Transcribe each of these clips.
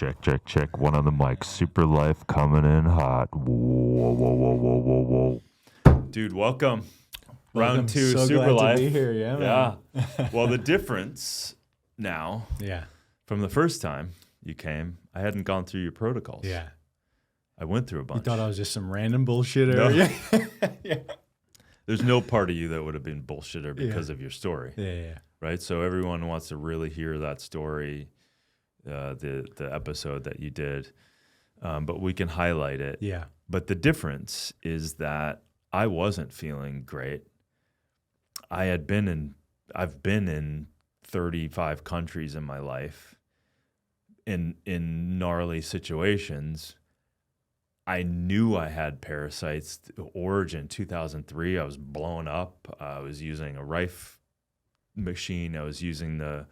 Check. One on the mic. Super Life coming in hot. Whoa. Dude, welcome. Welcome. Round 2, so Super glad Life. to be here. Yeah, man. Well, the difference now Yeah. from the first time you came, I hadn't gone through your protocols. Yeah. I went through a bunch. You thought I was just some random bullshitter. No. Yeah. There's no part of you that would have been bullshitter because of your story, Yeah. right? So everyone wants to really hear that story, the episode that you did, but we can highlight it. Yeah. But the difference is that I wasn't feeling great. I've been in 35 countries in my life in gnarly situations. I knew I had parasites. The origin 2003, I was blown up. I was using a Rife machine. I was using the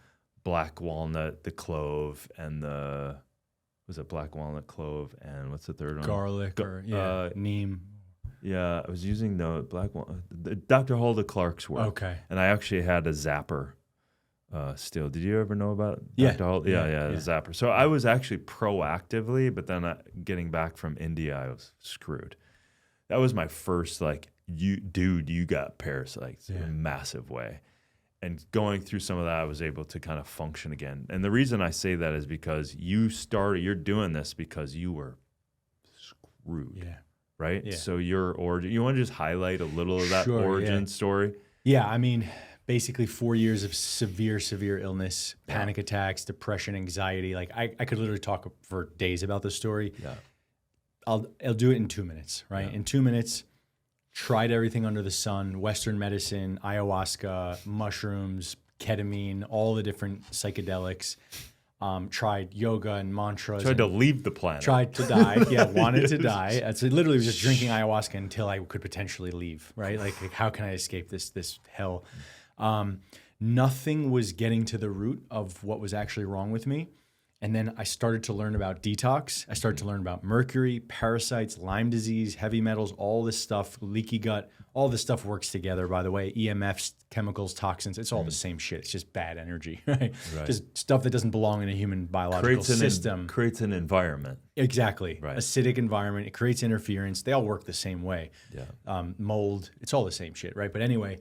black walnut, the clove, and was it black walnut, clove, and what's the third one? Garlic or neem. Yeah, I was using the black one, Dr. Hulda Clark's work. Okay. And I actually had a zapper still. Did you ever know about Yeah. Dr. Hulda? Yeah, the zapper. So I was actually proactively, but then getting back from India, I was screwed. That was my first, you got parasites in a massive way. And going through some of that, I was able to kind of function again. And the reason I say that is because you're doing this because you were screwed. Yeah. Right? Yeah. So your origin, you want to just highlight a little of that origin story? Yeah. I mean, basically 4 years of severe illness, panic attacks, depression, anxiety. Like I could literally talk for days about this story. Yeah. I'll do it in 2 minutes, right? Yeah. In 2 minutes, tried everything under the sun, Western medicine, ayahuasca, mushrooms, ketamine, all the different psychedelics. Tried yoga and mantras. Tried to leave the planet. Tried to die. Yeah, wanted to die. So literally was just drinking ayahuasca until I could potentially leave, right? Like how can I escape this hell? Nothing was getting to the root of what was actually wrong with me. And then I started to learn about detox. I started to learn about mercury, parasites, Lyme disease, heavy metals, all this stuff, leaky gut. All this stuff works together, by the way. EMFs, chemicals, toxins, it's all the same shit. It's just bad energy, right? Just stuff that doesn't belong in a human biological system. Creates an environment. Exactly. Right. Acidic environment. It creates interference. They all work the same way. Yeah. Mold. It's all the same shit, right? But anyway,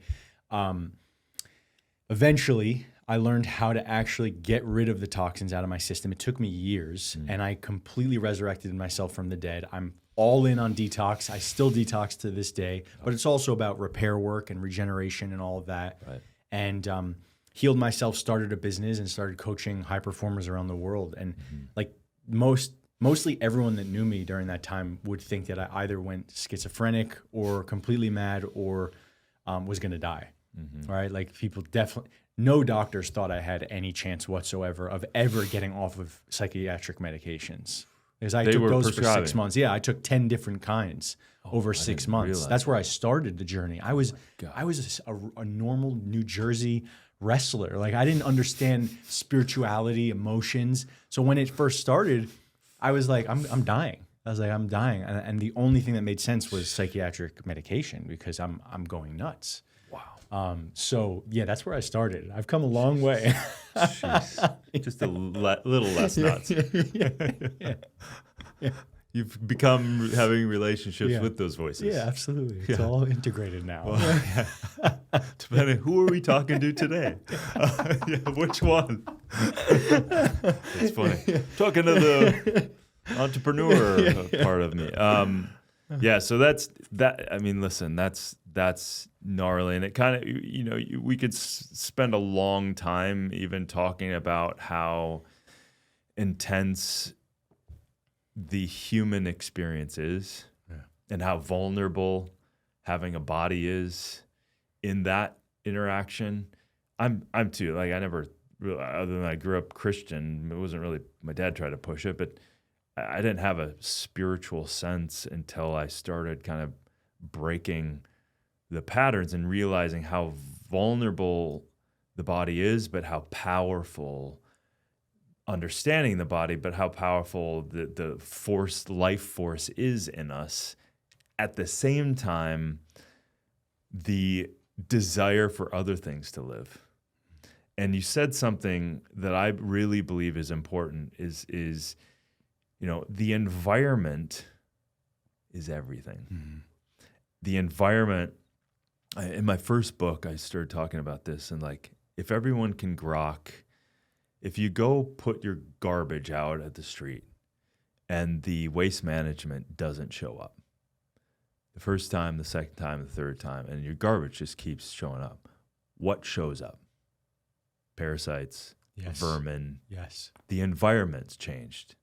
eventually I learned how to actually get rid of the toxins out of my system. It took me years, and I completely resurrected myself from the dead. I'm all in on detox. I still detox to this day, but it's also about repair work and regeneration and all of that. Right. And healed myself, started a business, and started coaching high performers around the world. And like mostly everyone that knew me during that time would think that I either went schizophrenic or completely mad or was going to die. Right? Like people definitely, no doctors thought I had any chance whatsoever of ever getting off of psychiatric medications. Because I took those for 6 months. Yeah, I took 10 different kinds over 6 months. That's where I started the journey. I was a normal New Jersey wrestler. Like I didn't understand spirituality, emotions. So when it first started, I was like, I'm dying. I was like, I'm dying. And the only thing that made sense was psychiatric medication because I'm going nuts. Wow. So yeah, that's where I started. I've come a long way. Just a little less nuts. Yeah. You've become having relationships with those voices. Yeah, absolutely. It's all integrated now. Well, depending, who are we talking to today? Which one? It's funny. Talking to the entrepreneur part of me. So that's that. I mean, listen, that's gnarly, and it kind of, we could spend a long time even talking about how intense the human experience is, and how vulnerable having a body is in that interaction. I'm too, like, I never really, other than I grew up Christian, it wasn't really, my dad tried to push it, but I didn't have a spiritual sense until I started kind of breaking the patterns and realizing how vulnerable the body is, but how powerful understanding the body, but how powerful the life force is in us. At the same time, the desire for other things to live. And you said something that I really believe is important, is the environment is everything. Mm-hmm. The environment, in my first book, I started talking about this, and like, if everyone can grok, if you go put your garbage out at the street and the waste management doesn't show up, the first time, the second time, the third time, and your garbage just keeps showing up, what shows up? Parasites, Yes. vermin. Yes. The environment's changed.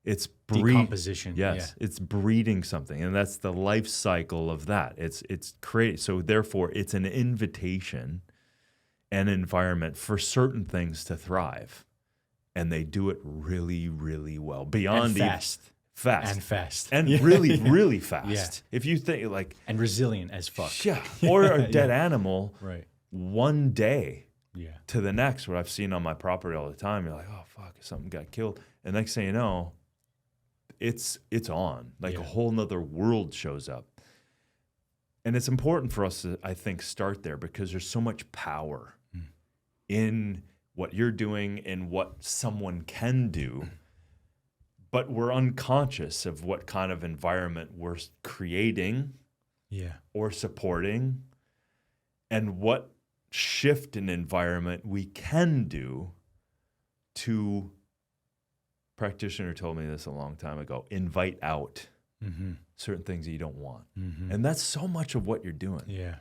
It's Decomposition. Yes, it's breeding something, and that's the life cycle of that. It's create. So therefore, it's an invitation, an environment for certain things to thrive, and they do it really, really well. Beyond And fast. fast, and Yeah. really, really fast. Yeah. If you think like And resilient as fuck. yeah, or a dead animal, Right. one day Yeah. to the next. What I've seen on my property all the time, you're like, oh fuck, something got killed, and next thing you know, it's on. Like a whole nother world shows up. And it's important for us to, I think, start there because there's so much power in what you're doing and what someone can do, but we're unconscious of what kind of environment we're creating Yeah. or supporting and what shift in environment we can do to, practitioner told me this a long time ago, invite out Mm-hmm. certain things that you don't want. Mm-hmm. And that's so much of what you're doing. Yeah.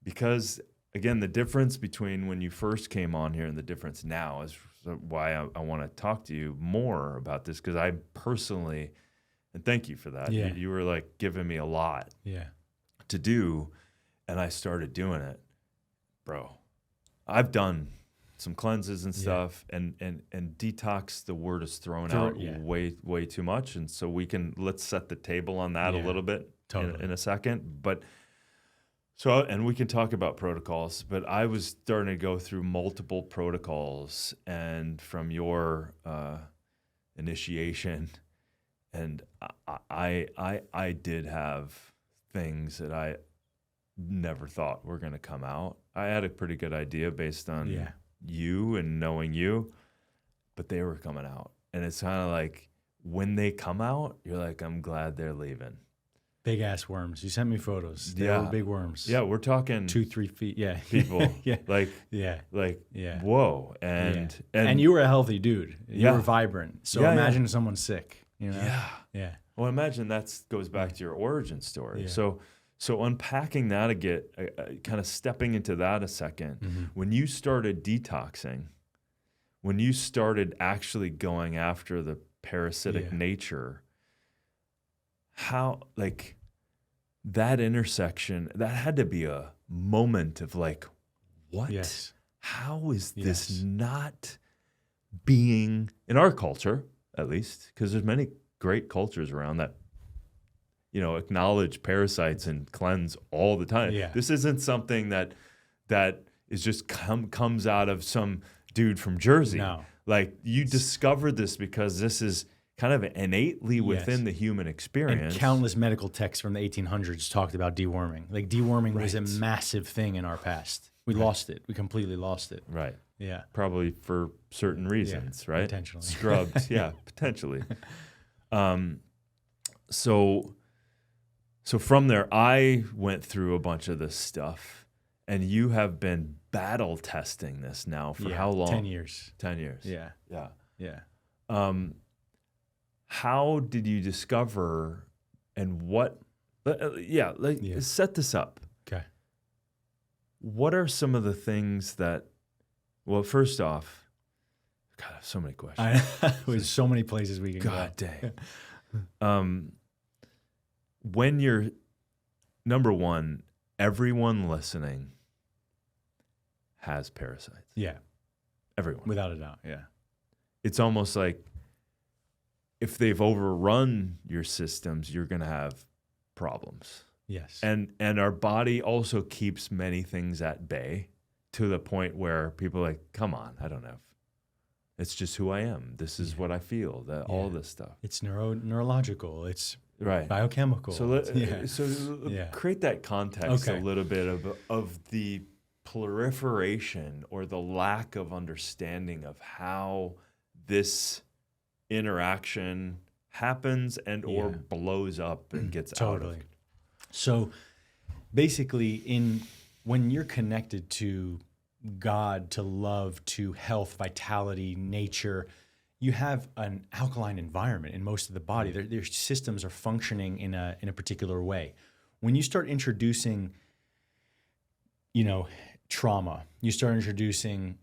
Because again, the difference between when you first came on here and the difference now is why I want to talk to you more about this, because I personally, and thank you for that. Yeah. You were like giving me a lot Yeah. to do, and I started doing it. Bro, I've done some cleanses and stuff, and detox, the word is thrown out way too much, and so let's set the table on that a little bit in a second. But so, and we can talk about protocols, but I was starting to go through multiple protocols, and from your initiation, and I did have things that I never thought were going to come out. I had a pretty good idea based on you and knowing you, but they were coming out. And it's kind of like when they come out, you're like, I'm glad they're leaving. Big ass worms. You sent me photos. They were big worms. Yeah, we're talking 2-3 feet. Yeah. people. Yeah. Like, Yeah. whoa. And you were a healthy dude. You were vibrent. So imagine someone's sick. You know? Yeah. Well, imagine that goes back to your origin story. Yeah. So unpacking that again, kind of stepping into that a second, when you started detoxing, when you started actually going after the parasitic nature, how, like, that intersection, that had to be a moment of like, what? Yes. How is this not being, in our culture, at least, because there's many great cultures around that, acknowledge parasites and cleanse all the time. Yeah. This isn't something that is just comes out of some dude from Jersey. No. Like, you discovered this because this is kind of innately within the human experience. And countless medical texts from the 1800s talked about deworming. Like, deworming was a massive thing in our past. We lost it. We completely lost it. Right. Yeah. Probably for certain reasons, right? Potentially. Scrubbed. Yeah, potentially. So from there, I went through a bunch of this stuff, and you have been battle testing this now for how long? 10 years. 10 years. Yeah. Yeah. Yeah. How did you discover, and what? Set this up. Okay. What are some of the things that? Well, first off, God, I have so many questions. There's so many places we can go. God dang. When you're, number one, everyone listening has parasites. Yeah. Everyone. Without a doubt. Yeah. It's almost like if they've overrun your systems, you're going to have problems. Yes. And our body also keeps many things at bay to the point where people are like, come on, I don't know. It's just who I am. This is what I feel, all this stuff. It's neurological. It's right. biochemical. So create that context a little bit of the proliferation or the lack of understanding of how this interaction happens and or blows up and gets out of. So basically, when you're connected to God, to love, to health, vitality, nature, you have an alkaline environment in most of the body. Their systems are functioning in a particular way. When you start introducing, trauma, you start introducing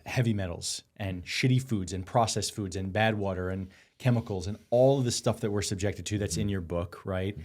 heavy metals and shitty foods and processed foods and bad water and chemicals and all of the stuff that we're subjected to that's in your book, right?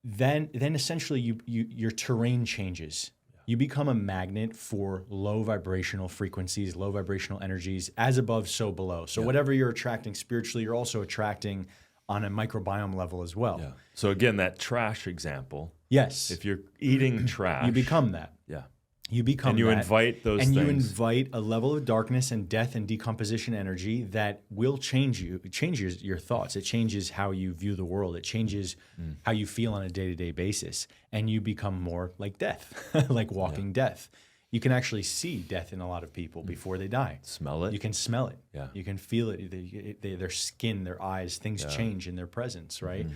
Then essentially your terrain changes. You become a magnet for low vibrational frequencies, low vibrational energies, as above, so below. So whatever you're attracting spiritually, you're also attracting on a microbiome level as well. Yeah. So again, that trash example. Yes. If you're eating trash, you become that. Yeah. You become and you that, invite those and things. you invite a level of darkness and death and decomposition energy that will change you. It changes your thoughts. It changes how you view the world. It changes how you feel on a day-to-day basis, and you become more like death, like walking death. You can actually see death in a lot of people before they die. Smell it. You can smell it. Yeah. You can feel it. Their skin, their eyes, things change in their presence, right?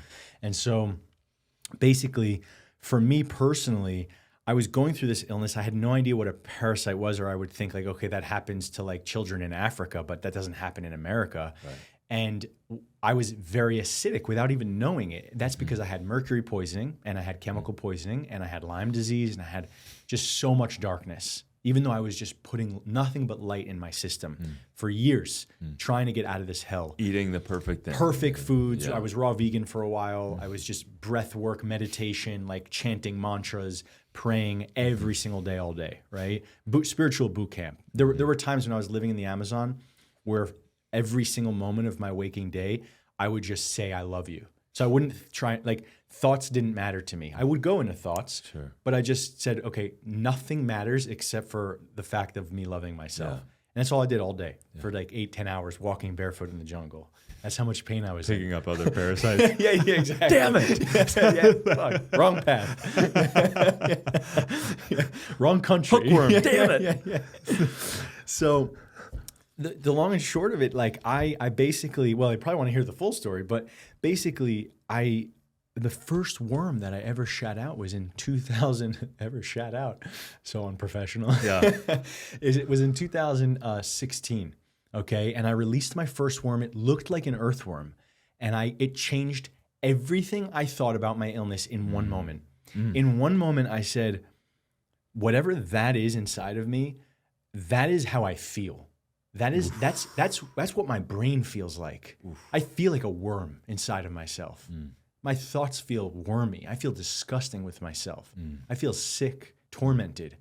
And so, basically, for me personally, I was going through this illness. I had no idea what a parasite was, or I would think like, okay, that happens to like children in Africa, but that doesn't happen in America. Right. And I was very acidic without even knowing it. That's because I had mercury poisoning and I had chemical poisoning and I had Lyme disease and I had just so much darkness, even though I was just putting nothing but light in my system for years, trying to get out of this hell. Eating the perfect thing. Perfect foods. I was raw vegan for a while. I was just breath work, meditation, like chanting mantras, praying every single day, all day, right? Spiritual boot camp. There were times when I was living in the Amazon where every single moment of my waking day, I would just say, I love you. So I wouldn't try, like, thoughts didn't matter to me. I would go into thoughts, but I just said, okay, nothing matters except for the fact of me loving myself. And that's all I did all day for like 8-10 hours, walking barefoot in the jungle. That's how much pain I was Picking up other parasites. yeah, exactly. Damn it. Wrong path. Wrong country. Hookworm. Damn it. So the long and short of it, like I basically, well, I probably want to hear the full story, but basically the first worm that I ever shat out was in 2000, so unprofessional. Yeah. It was in 2016. Okay, and I released my first worm. It looked like an earthworm, and it changed everything I thought about my illness in one moment. In one moment, I said, whatever that is inside of me, that is how I feel. That's what my brain feels like. I feel like a worm inside of myself. My thoughts feel wormy. I feel disgusting with myself. I feel sick, tormented.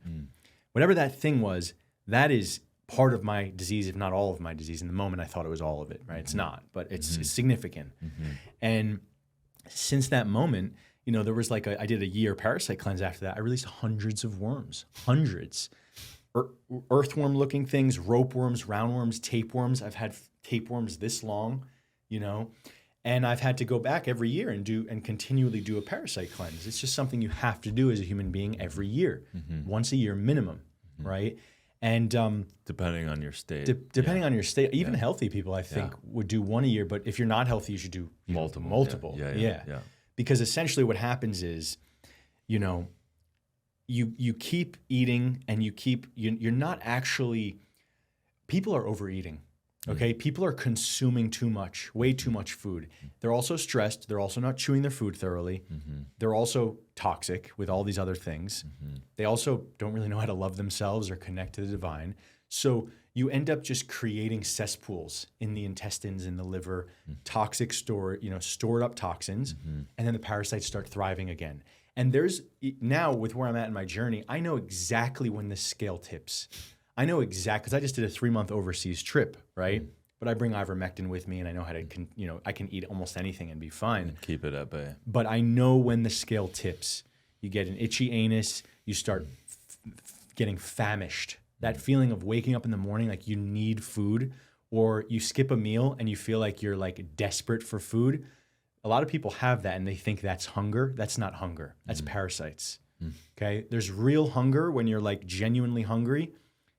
Whatever that thing was, that is part of my disease, if not all of my disease. In the moment, I thought it was all of it, right? It's not, but it's significant. And since that moment, there was like I did a year parasite cleanse after that. I released hundreds of worms, hundreds. Earthworm-looking things, rope worms, roundworms, tapeworms. I've had tapeworms this long, and I've had to go back every year and continually do a parasite cleanse. It's just something you have to do as a human being every year, once a year minimum, right? And depending on your state. Depending on your state, even healthy people, I think, would do one a year. But if you're not healthy, you should do multiple. Yeah. Because essentially what happens is, you keep eating and you're not actually, people are overeating. Okay, people are consuming too much, way too much food. They're also stressed. They're also not chewing their food thoroughly. They're also toxic with all these other things. They also don't really know how to love themselves or connect to the divine. So you end up just creating cesspools in the intestines, in the liver, toxic stored up toxins, and then the parasites start thriving again. And now with where I'm at in my journey, I know exactly when the scale tips. I know exactly, because I just did a 3-month overseas trip, right? But I bring ivermectin with me, and I know how to, I can eat almost anything and be fine. Keep it at bay. But I know when the scale tips. You get an itchy anus. You start getting famished. That feeling of waking up in the morning like you need food, or you skip a meal and you feel like you're like desperate for food. A lot of people have that, and they think that's hunger. That's not hunger. That's parasites. Okay? There's real hunger when you're like genuinely hungry.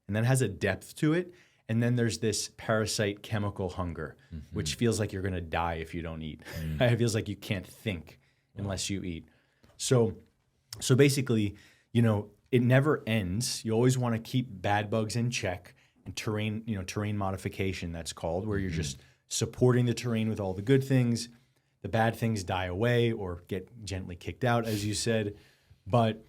And that has a depth to it. And then there's this parasite chemical hunger, which feels like you're going to die if you don't eat. It feels like you can't think unless you eat. So basically, it never ends. You always want to keep bad bugs in check, and terrain modification, that's called, where you're just supporting the terrain with all the good things. The bad things die away or get gently kicked out, as you said. But,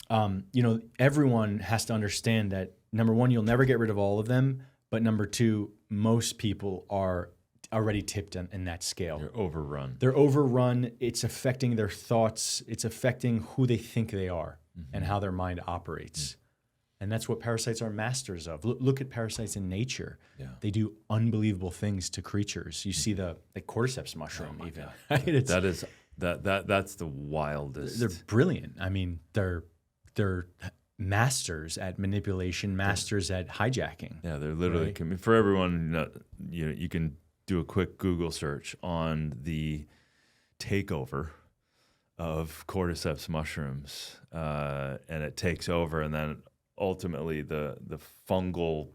everyone has to understand that, number one, you'll never get rid of all of them. But number two, most people are already tipped in that scale. They're overrun. They're overrun. It's affecting their thoughts. It's affecting who they think they are and how their mind operates. And that's what parasites are masters of. Look at parasites in nature. Yeah. They do unbelievable things to creatures. You see the cordyceps mushroom even. Right? That's the wildest. They're brilliant. I mean, they're masters at manipulation, masters at hijacking. Yeah, they're literally for everyone. You can do a quick Google search on the takeover of cordyceps mushrooms, and it takes over, and then ultimately the fungal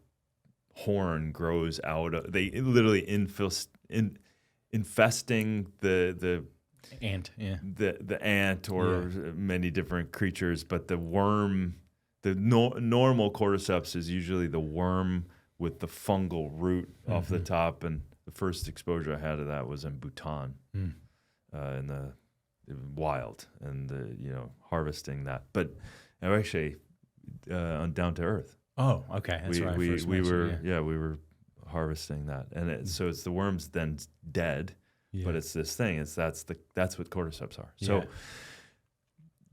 horn grows out of. They literally infesting the ant, the ant or many different creatures, but the worm. The normal cordyceps is usually the worm with the fungal root off the top, and the first exposure I had of that was in Bhutan, in the wild, and harvesting that. But I'm actually on Down to Earth. Oh, okay, that's right. We were harvesting that, and so it's the worms then dead, but it's this thing. That's what cordyceps are. So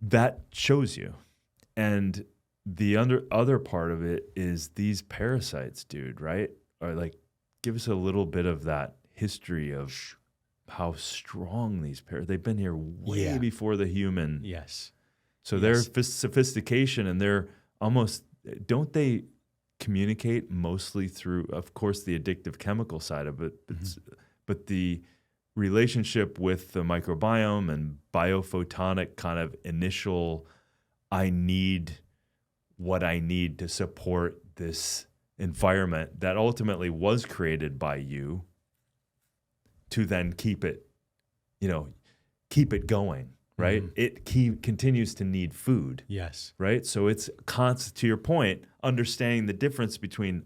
that shows you, and the other part of it is these parasites, dude, right? Are like, give us a little bit of that history of how strong these they've been here way before the human. Yes. So their sophistication, and they're almost, don't they communicate mostly through, of course, the addictive chemical side of it, but the relationship with the microbiome and biophotonic kind of initial, I need what I need to support this environment that ultimately was created by you to then keep it going, right? It continues to need food. Yes. Right? So it's constant, to your point, understanding the difference between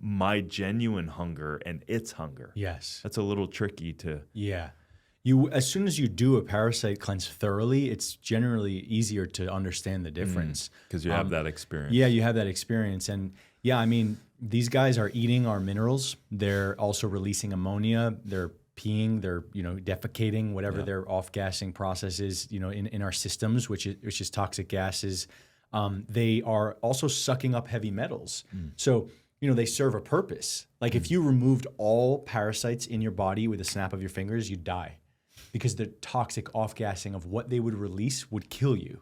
my genuine hunger and its hunger. Yes. That's a little tricky to... Yeah. As soon as you do a parasite cleanse thoroughly, it's generally easier to understand the difference. Because you have that experience. Yeah, you have that experience. And I mean, these guys are eating our minerals. They're also releasing ammonia. They're peeing, they're defecating, whatever their off-gassing process is, in our systems, which is toxic gases. They are also sucking up heavy metals. So, they serve a purpose. Like if you removed all parasites in your body with a snap of your fingers, you'd die. Because the toxic off-gassing of what they would release would kill you.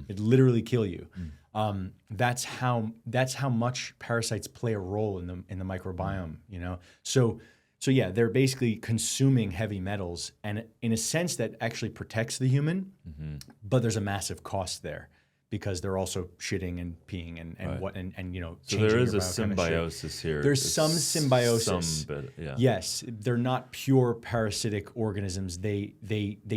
It'd literally kill you. That's how much parasites play a role in the microbiome. So yeah, they're basically consuming heavy metals, and in a sense that actually protects the human, but there's a massive cost there because they're also shitting and peeing and So there is a symbiosis here. There's some symbiosis. But Yes, they're not pure parasitic organisms. They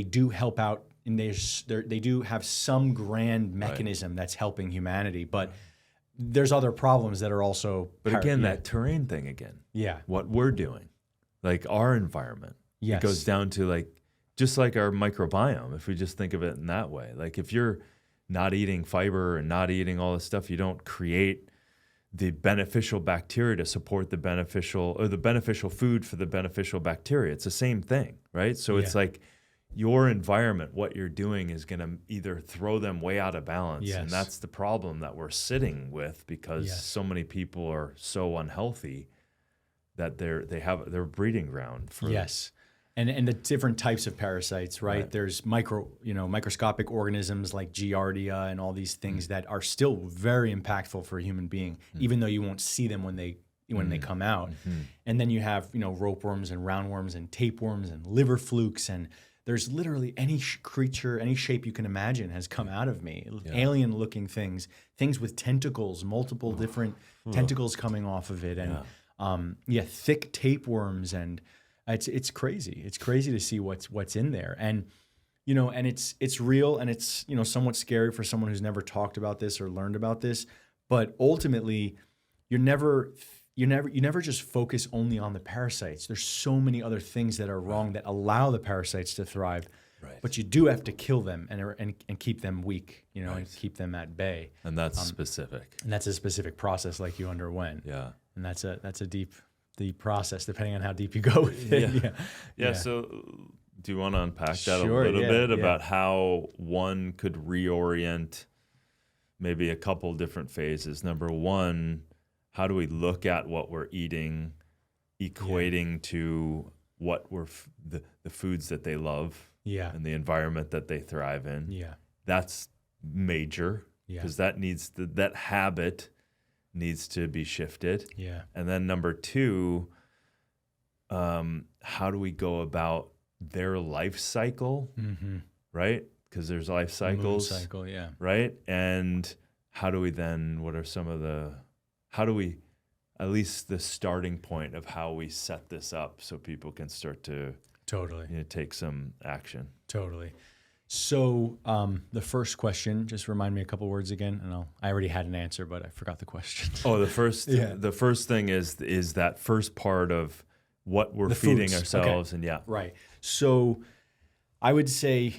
do help out, and they do have some grand mechanism that's helping humanity, but there's other problems that are also. But again, that terrain thing again. Yeah. What we're doing. Like our environment, it goes down to just like our microbiome, if we just think of it in that way. Like if you're not eating fiber and not eating all this stuff, you don't create the beneficial bacteria to support the beneficial food for the beneficial bacteria. It's the same thing, right? So it's like your environment, what you're doing is going to either throw them way out of balance. And that's the problem that we're sitting with because so many people are so unhealthy that they're breeding ground for and the different types of parasites, right? There's microscopic organisms like Giardia and all these things that are still very impactful for a human being, even though you won't see them when they come out. And then you have ropeworms and roundworms and tapeworms and liver flukes, and there's literally any creature, any shape you can imagine has come out of me. Alien looking things with tentacles, multiple different tentacles coming off of it, and thick tapeworms, and it's crazy. It's crazy to see what's in there, and and it's real, and it's somewhat scary for someone who's never talked about this or learned about this. But ultimately, you never just focus only on the parasites. There's so many other things that are wrong that allow the parasites to thrive. Right. But you do have to kill them and keep them weak, and keep them at bay. And that's specific. And that's a specific process like you underwent. Yeah. And that's a deep process, depending on how deep you go with it. Yeah. So do you want to unpack that Sure, a little bit yeah. about how one could reorient maybe a couple different phases? Number one, how do we look at what we're eating, equating to what we're the foods that they love? Yeah. And the environment that they thrive in. Yeah. That's major because that habit needs to be shifted. Yeah. And then number two, how do we go about their life cycle, right? Because there's life cycles. Moon cycle, yeah. Right? And how do we then, how do we, at least the starting point of how we set this up so people can start to Totally. take some action. Totally. So the first question, just remind me a couple words again, and I already had an answer, but I forgot the question. Oh, the first thing is that first part of what we're feeding ourselves, okay. and Right. So I would say,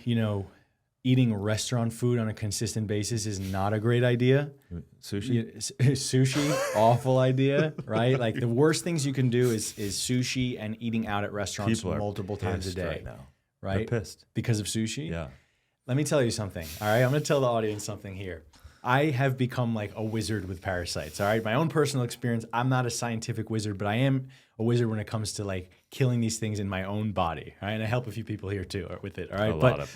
eating restaurant food on a consistent basis is not a great idea. Sushi, awful idea, right? Like the worst things you can do is sushi and eating out at restaurants multiple times a day. Right now. Right? They're pissed. Because of sushi? Yeah. Let me tell you something, all right? I'm going to tell the audience something here. I have become like a wizard with parasites, all right? My own personal experience, I'm not a scientific wizard, but I am a wizard when it comes to like killing these things in my own body, all right? And I help a few people here too with it, all right? A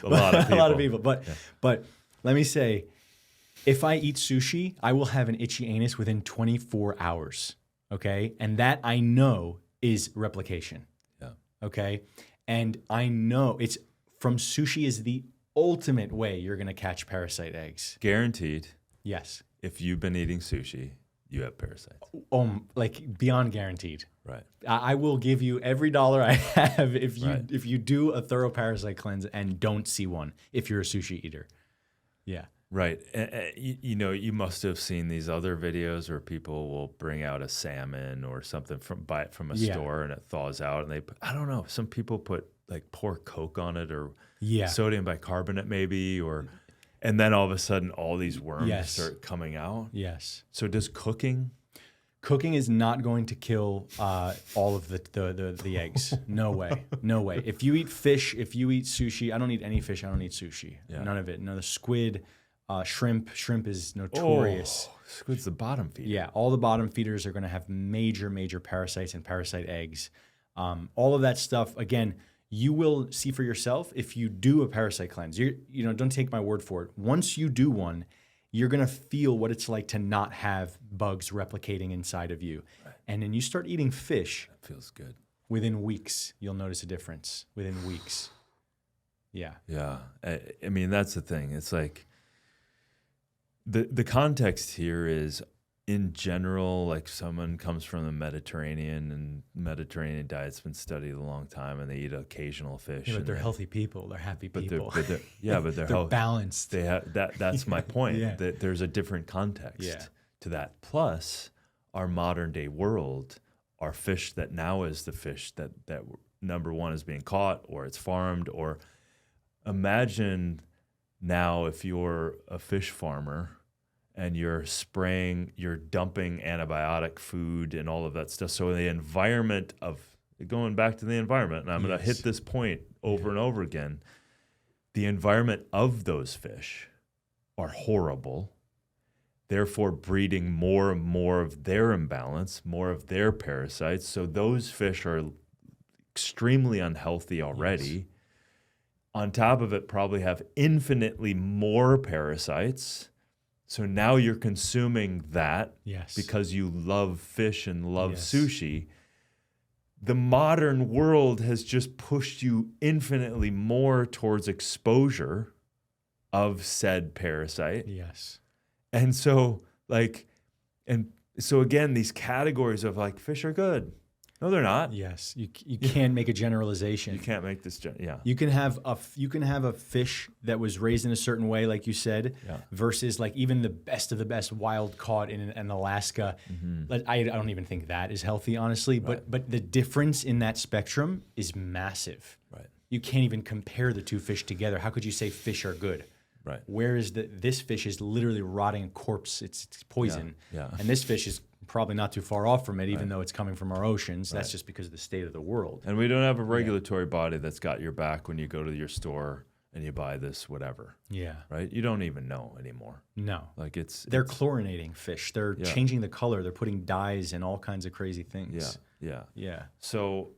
lot of people. But let me say, if I eat sushi, I will have an itchy anus within 24 hours, okay? And that I know is replication, okay? And I know sushi is the ultimate way you're going to catch parasite eggs. Guaranteed. Yes. If you've been eating sushi, you have parasites. Like beyond guaranteed. Right. I will give you every dollar I have if you do a thorough parasite cleanse and don't see one if you're a sushi eater. Yeah. Right. You must have seen these other videos where people will bring out a salmon or something buy it from a store and it thaws out, and I don't know, some people pour Coke on it or sodium bicarbonate maybe, and then all of a sudden all these worms start coming out. Yes. So does cooking is not going to kill all of the eggs. No way. No way. If you eat fish, if you eat sushi, I don't eat any fish, I don't eat sushi. Yeah. None of it. No, the squid, shrimp is notorious. Oh, squid's the bottom feeder. Yeah, all the bottom feeders are going to have major parasites and parasite eggs. All of that stuff, again, you will see for yourself if you do a parasite cleanse. Don't take my word for it. Once you do one, you're going to feel what it's like to not have bugs replicating inside of you. Right. And then you start eating fish. That feels good. Within weeks, you'll notice a difference. Within weeks. Yeah. Yeah. I mean, that's the thing. It's like the context here is, in general, like someone comes from the Mediterranean, and Mediterranean diet's been studied a long time, and they eat occasional fish. Yeah, but they're healthy people. They're happy people. But they're balanced. They have that's my point. That there's a different context to that. Plus, our modern day world, our fish that now is the fish that number one is being caught, or it's farmed, or imagine now if you're a fish farmer and you're dumping antibiotic food and all of that stuff. So the environment going back to the environment, and I'm going to hit this point over and over again, the environment of those fish are horrible, therefore breeding more and more of their imbalance, more of their parasites. So those fish are extremely unhealthy already. Yes. On top of it, probably have infinitely more parasites. So now you're consuming that because you love fish and love sushi. The modern world has just pushed you infinitely more towards exposure of said parasite. Yes. And so and so again, these categories of like fish are good. No, they're not. Yes, you can't make a generalization. You can't make this. Yeah. You can have a fish that was raised in a certain way, like you said, versus like even the best of the best wild caught in Alaska. Like, I don't even think that is healthy, honestly. But the difference in that spectrum is massive. Right. You can't even compare the two fish together. How could you say fish are good? Right. Whereas this fish is literally rotting a corpse. It's poison. Yeah. And this fish is probably not too far off from it, even though it's coming from our oceans. That's just because of the state of the world. And we don't have a regulatory body that's got your back when you go to your store and you buy this whatever. Yeah. Right? You don't even know anymore. No. Like they're chlorinating fish. They're changing the color. They're putting dyes and all kinds of crazy things. Yeah. So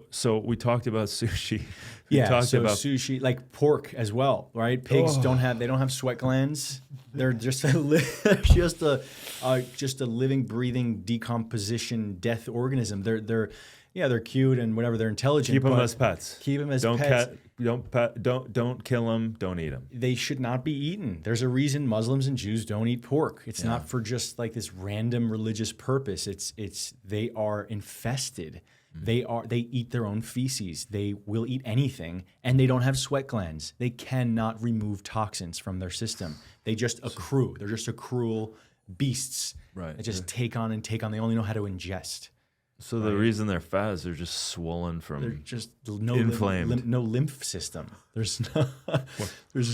so we talked about sushi. We talked about sushi, like pork as well, right? Pigs don't have sweat glands. They're just just a living, breathing decomposition death organism. They're cute and whatever. They're intelligent. Keep them as pets. Keep them as pets. Don't kill them. Don't eat them. They should not be eaten. There's a reason Muslims and Jews don't eat pork. It's not for just like this random religious purpose. They are infested. They eat their own feces. They will eat anything, and they don't have sweat glands. They cannot remove toxins from their system. They just accrue. They're just accrual beasts. Right. They just take on and take on. They only know how to ingest. So the reason they're fat is they're just swollen They're from just inflamed. no lymph system. There's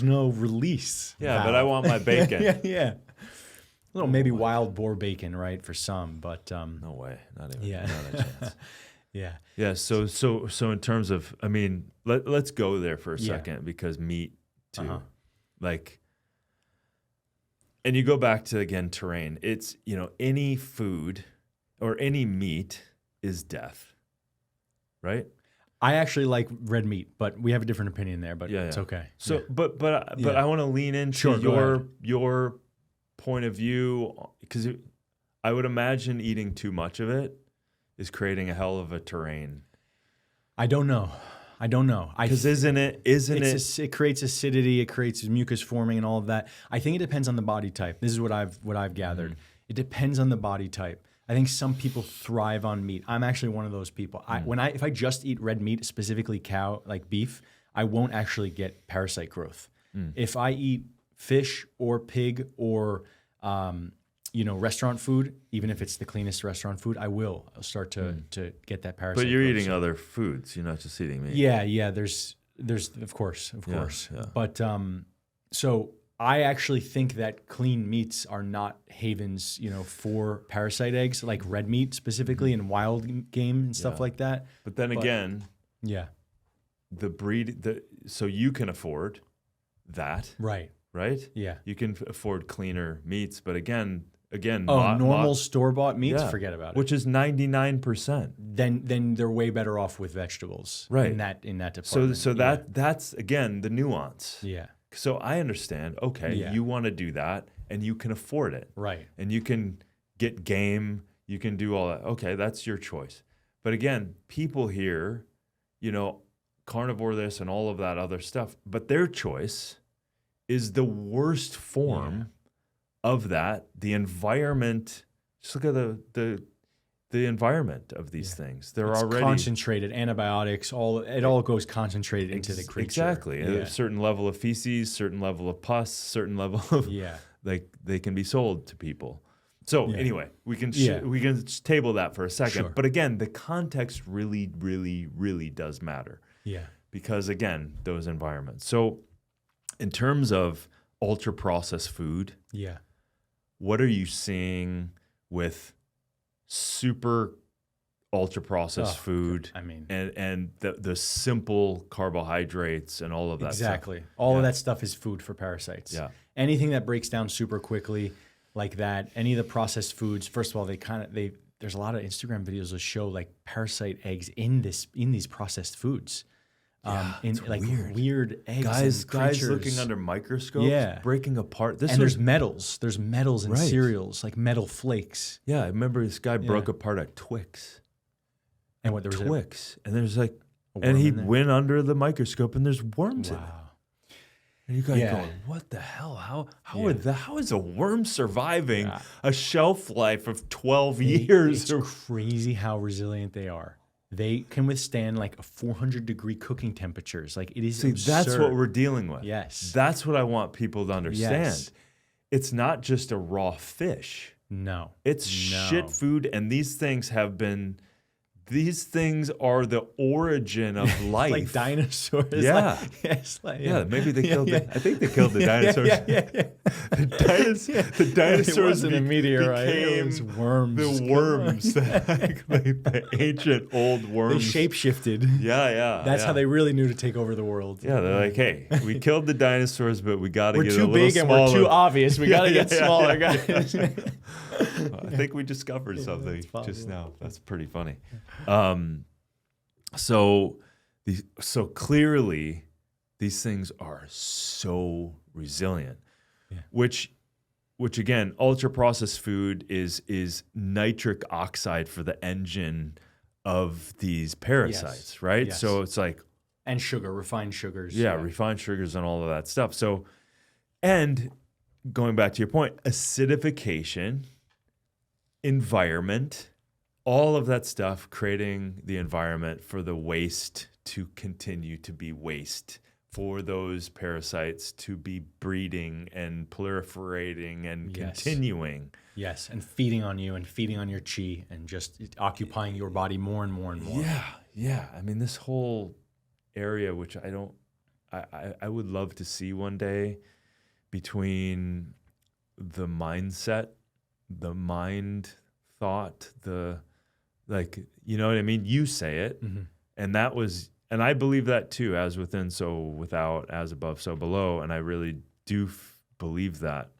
no release. Yeah, valve. but I want my bacon. yeah. A little maybe wild boar bacon, right, for some, but No way. Not even. Yeah. Not a chance. yeah. Yeah. So in terms of, I mean, let's go there for a second because meat too, like, and you go back to again terrain. It's any food or any meat is death, right? I actually like red meat, but we have a different opinion there. But it's okay. So, but I want to lean into your point of view because I would imagine eating too much of it is creating a hell of a terrain. I don't know. Because isn't it? It creates acidity, it creates mucus forming, and all of that. I think it depends on the body type. This is what I've gathered. It depends on the body type. I think some people thrive on meat. I'm actually one of those people. If I just eat red meat, specifically cow, like beef, I won't actually get parasite growth. If I eat fish or pig or restaurant food, even if it's the cleanest restaurant food, I'll start to get that parasite. But you're growth. eating other foods. You're not just eating meat. Yeah. There's of course. Yeah. But so I actually think that clean meats are not havens, for parasite eggs, like red meat specifically, and wild game and stuff like that. But then again, the breed, so you can afford that, right? Yeah, you can afford cleaner meats, but again, normal store bought meats, forget about it. Which is 99%. Then they're way better off with vegetables, right? In that department. So that's again the nuance. Yeah. So I understand. Okay, you want to do that, and you can afford it, right? And you can get game. You can do all that. Okay, that's your choice. But again, people here, carnivore this and all of that other stuff, but their choice is the worst form of that. The environment. Just look at the environment of these things. They're it's already concentrated antibiotics. It all goes concentrated into the creature. Exactly. A certain level of feces, certain level of pus, certain level of like they can be sold to people. So anyway, we can just table that for a second. Sure. But again, the context really, really, really does matter. Yeah. Because again, those environments. So in terms of ultra processed food, what are you seeing with super ultra processed food? I mean, and the simple carbohydrates and all of that exactly. stuff. All of that stuff is food for parasites. Yeah. Anything that breaks down super quickly like that, any of the processed foods, first of all, there's a lot of Instagram videos that show like parasite eggs in these processed foods. It's like weird eggs. Guys looking under microscopes, breaking apart. There's metals. There's metals in cereals, like metal flakes. Yeah, I remember this guy broke apart a Twix. And what there was Twix, and there's like, and he went under the microscope, and there's worms in it. And you guys Yeah. going, what the hell? How is a worm surviving a shelf life of 12 years? It's crazy how resilient they are. They can withstand like a 400-degree cooking temperatures. Like it is absurd. That's what we're dealing with. Yes. That's what I want people to understand. Yes. It's not just a raw fish. No. It's shit food, and these things are the origin of life. Like dinosaurs. Yeah. Maybe they killed I think they killed the dinosaurs. The dinosaurs It wasn't a meteorite. It was worms. The worms. the ancient old They worms. shape-shifted. Yeah. That's how they really knew to take over the world. Yeah, they're like, hey, we killed the dinosaurs, but we got to get a little We're too big and we're too obvious. We got to get smaller, guys. I think we discovered something just now. That's pretty funny. So clearly, these things are so resilient, which again, ultra processed food is nitric oxide for the engine of these parasites, right? Yes. So it's like And sugar, refined sugars. refined sugars and all of that stuff. So, and going back to your point, acidification, environment, all of that stuff, creating the environment for the waste to continue to be waste, for those parasites to be breeding and proliferating and continuing. Yes, and feeding on you and feeding on your chi and just occupying your body more and more and more. Yeah. I mean, this whole area, which I would love to see one day, between the mindset, the mind thought, you know what I mean? You say it. Mm-hmm. And I believe that too, as within, so without, as above, so below. And I really do believe that,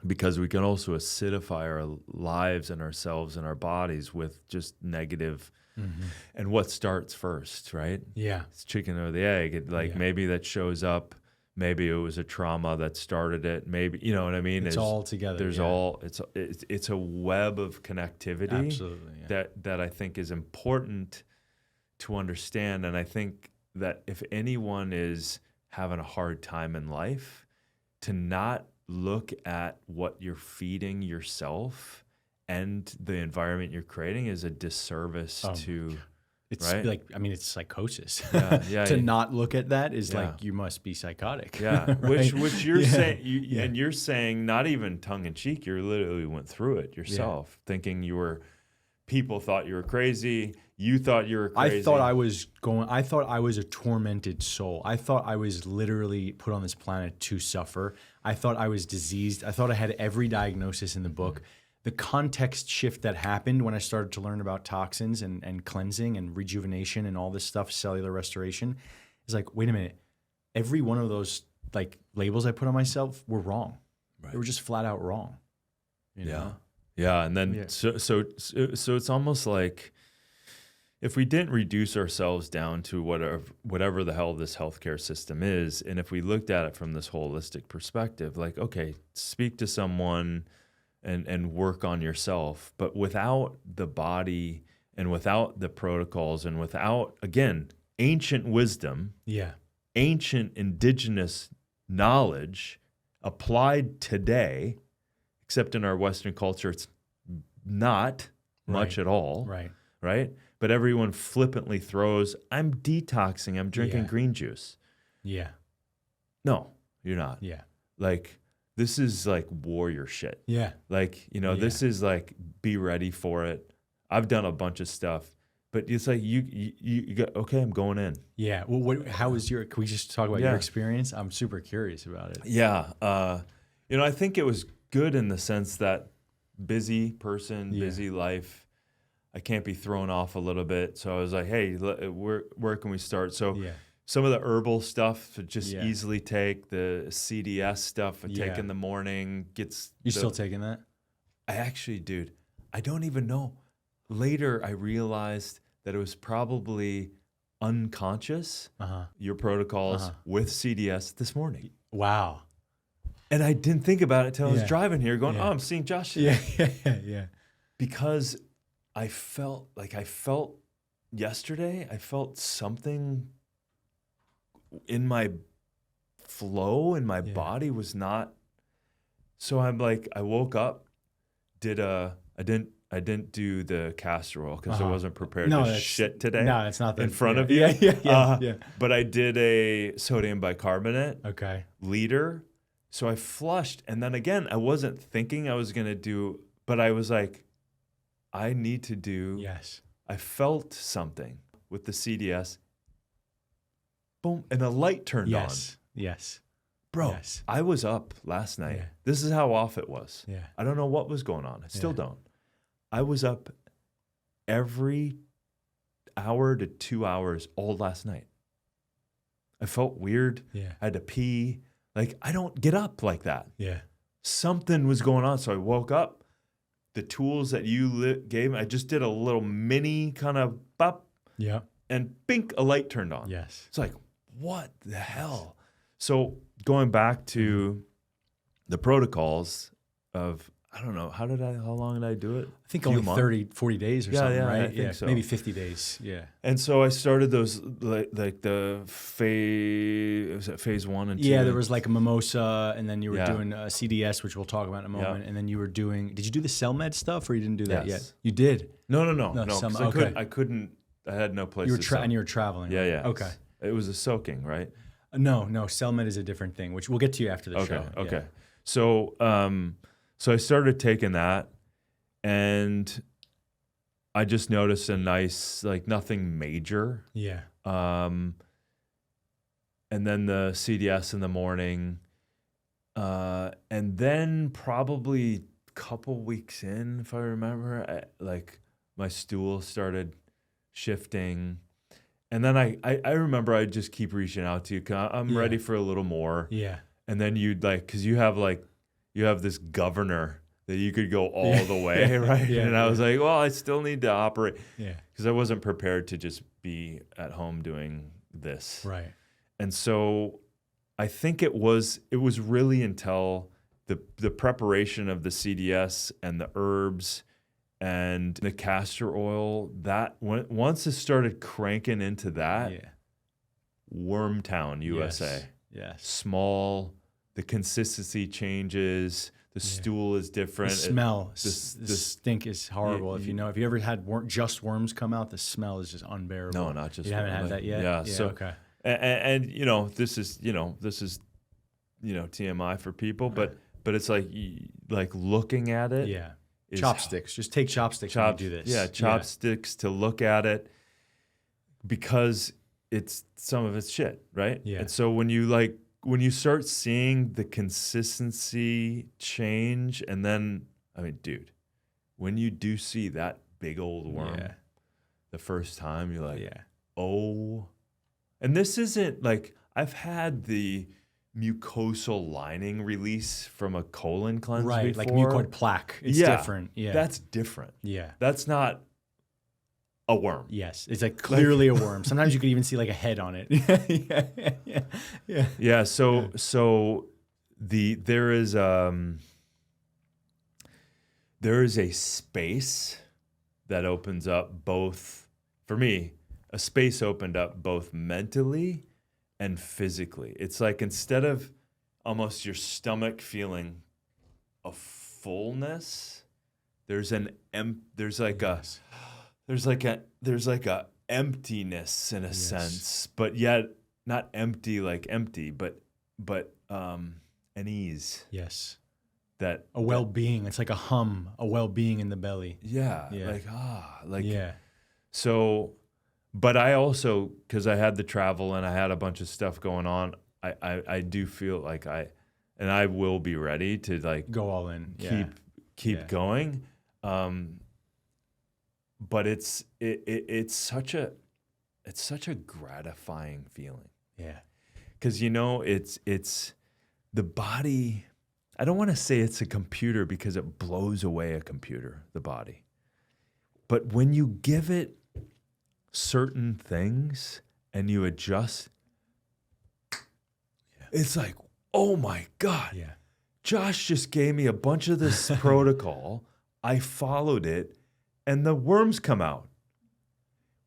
because we can also acidify our lives and ourselves and our bodies with just negative. Mm-hmm. And what starts first, right? Yeah. It's chicken or the egg. Maybe that shows up. Maybe it was a trauma that started it. Maybe, you know what I mean? It's all together. It's a web of connectivity. Absolutely, that I think is important to understand. And I think that if anyone is having a hard time in life, to not look at what you're feeding yourself and the environment you're creating is a disservice to... It's right? it's psychosis. Yeah, to not look at that is like, you must be psychotic. Yeah, right? which you're saying, and you're saying not even tongue in cheek. You literally went through it yourself, thinking people thought you were crazy. You thought you were crazy. I thought I was a tormented soul. I thought I was literally put on this planet to suffer. I thought I was diseased. I thought I had every diagnosis in the book. The context shift that happened when I started to learn about toxins and cleansing and rejuvenation and all this stuff, cellular restoration, is like, wait a minute. Every one of those like labels I put on myself were wrong. Right. They were just flat out wrong. You know? Yeah. And then so it's almost like, if we didn't reduce ourselves down to whatever the hell this healthcare system is, and if we looked at it from this holistic perspective, like, okay, speak to someone and work on yourself, but without the body and without the protocols and without, again, ancient wisdom, ancient indigenous knowledge applied today, except in our Western culture, it's not much at all, right? But everyone flippantly throws, I'm detoxing, I'm drinking green juice. Yeah. No, you're not. Yeah. Like, this is like warrior shit. Yeah. Like, this is like, be ready for it. I've done a bunch of stuff, but it's like, you go, okay, I'm going in. Yeah. Well, can we just talk about your experience? I'm super curious about it. Yeah. I think it was good in the sense that busy person, busy life, I can't be thrown off a little bit. So I was like, hey, where can we start? So some of the herbal stuff to just easily take, the CDS stuff I take in the morning gets... You still taking that? I actually, dude, I don't even know. Later, I realized that it was probably unconscious, your protocols with CDS this morning. Wow. And I didn't think about it until I was driving here going, I'm seeing Josh today. Yeah. Because I felt yesterday, I felt something in my flow in my body was not. So I'm like, I woke up, I didn't do the castor oil because I wasn't prepared to shit today. No, it's not in front of you. Yeah. But I did a sodium bicarbonate liter. So I flushed. And then again, I wasn't thinking I was going to do, but I was like, I need to do. Yes. I felt something with the CDS. Boom. And a light turned on. Yes. Bro, yes. I was up last night. Yeah. This is how off it was. Yeah. I don't know what was going on. I still don't. I was up every hour to 2 hours all last night. I felt weird. Yeah. I had to pee. Like, I don't get up like that. Yeah. Something was going on. So I woke up. The tools that you gave me, I just did a little mini kind of bop. Yeah. And bink, a light turned on. Yes. It's like, what the hell? So going back to the protocols of, I don't know, how long did I do it? I think only 30, 40 days or something, right? I think so. Maybe 50 days. Yeah. And so I started those, like the phase 1 and 2? Yeah, there was like a mimosa, and then you were Yeah. doing a CDS, which we'll talk about in a moment. And then you were doing, did you do the cell med stuff or you didn't do that Yes. yet? You did? No. Okay. I couldn't, I had no place You were to and you were traveling. Yeah, right? yeah. Okay. It was a soaking, right? No, cell med is a different thing, which we'll get to you after the show. Okay. So, so I started taking that, and I just noticed a nice, like nothing major. Yeah. And then the CDS in the morning, and then probably a couple weeks in, if I remember, like my stool started shifting. And then I remember I'd just keep reaching out to you. 'Cause I'm ready for a little more. Yeah. And then you'd like, because you have this governor that you could go all the way, right? Yeah, and I was like, well, I still need to operate. Yeah. Because I wasn't prepared to just be at home doing this. Right. And so I think it was really until the preparation of the CDS and the herbs and the castor oil, that once it started cranking into that, Wormtown, USA. Yes. Small, the consistency changes, the stool is different. The smell, the stink is horrible. If you ever had just worms come out, the smell is just unbearable. No, not just. You haven't had that yet? Yeah. So okay. And this is TMI for people, but it's like looking at it. Yeah. Chopsticks. Just take chopsticks when you do this. Yeah, chopsticks to look at it, because some of it's shit, right? Yeah. And so when you start seeing the consistency change, and then, I mean, dude, when you do see that big old worm the first time, you're like, oh. And this isn't like, I've had the mucosal lining release from a colon cleanse before. Like mucoid plaque. It's different. Yeah. That's different. Yeah. That's not a worm. Yes. It's like clearly a worm. Sometimes you could even see like a head on it. Yeah. Yeah. So there is a space that opens up both, for me, a space opened up both mentally and physically. It's like, instead of almost your stomach feeling a fullness, there's like a emptiness in a sense, but yet not empty like empty, but an ease. Yes. That a well-being. It's like a hum, a well-being in the belly. Yeah. Yeah. So, but I also, because I had the travel and I had a bunch of stuff going on, I do feel like I will be ready to like go all in. Keep going. But it's such a gratifying feeling. Yeah. Because it's the body. I don't want to say it's a computer, because it blows away a computer, the body. But when you give it certain things and you adjust, it's like, oh my God. Yeah. Josh just gave me a bunch of this protocol. I followed it, and the worms come out.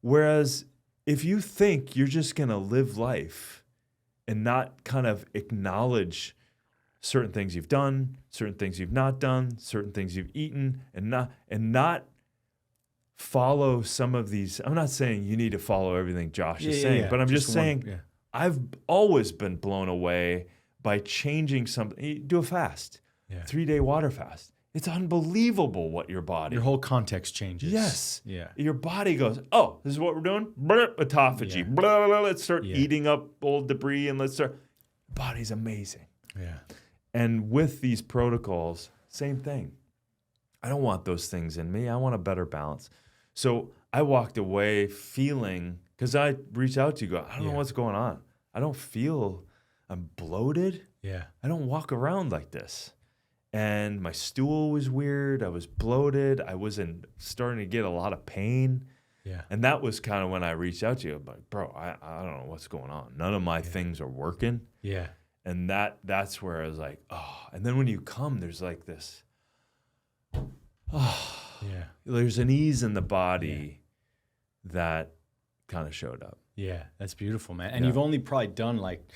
Whereas if you think you're just going to live life not kind of acknowledge certain things you've done, certain things you've not done, certain things you've eaten, and not follow some of these. I'm not saying you need to follow everything Josh is saying, but I'm just saying I've always been blown away by changing something. You do a fast, 3-day water fast. It's unbelievable what your whole context changes. Yes. Yeah. Your body goes, oh, this is what we're doing? Autophagy. Blah, blah, blah. Let's start eating up old debris and let's start. The body's amazing. Yeah. And with these protocols, same thing. I don't want those things in me. I want a better balance. So I walked away feeling, because I reached out to you, I don't know what's going on. I don't feel, I'm bloated. Yeah. I don't walk around like this. And my stool was weird. I was bloated. I was starting to get a lot of pain. Yeah. And that was kind of when I reached out to you. I'm like, bro, I don't know what's going on. None of my things are working. Yeah. And that's where I was like, oh. And then when you come, there's like this, there's an ease in the body that kind of showed up. Yeah, that's beautiful, man. And you've only probably done like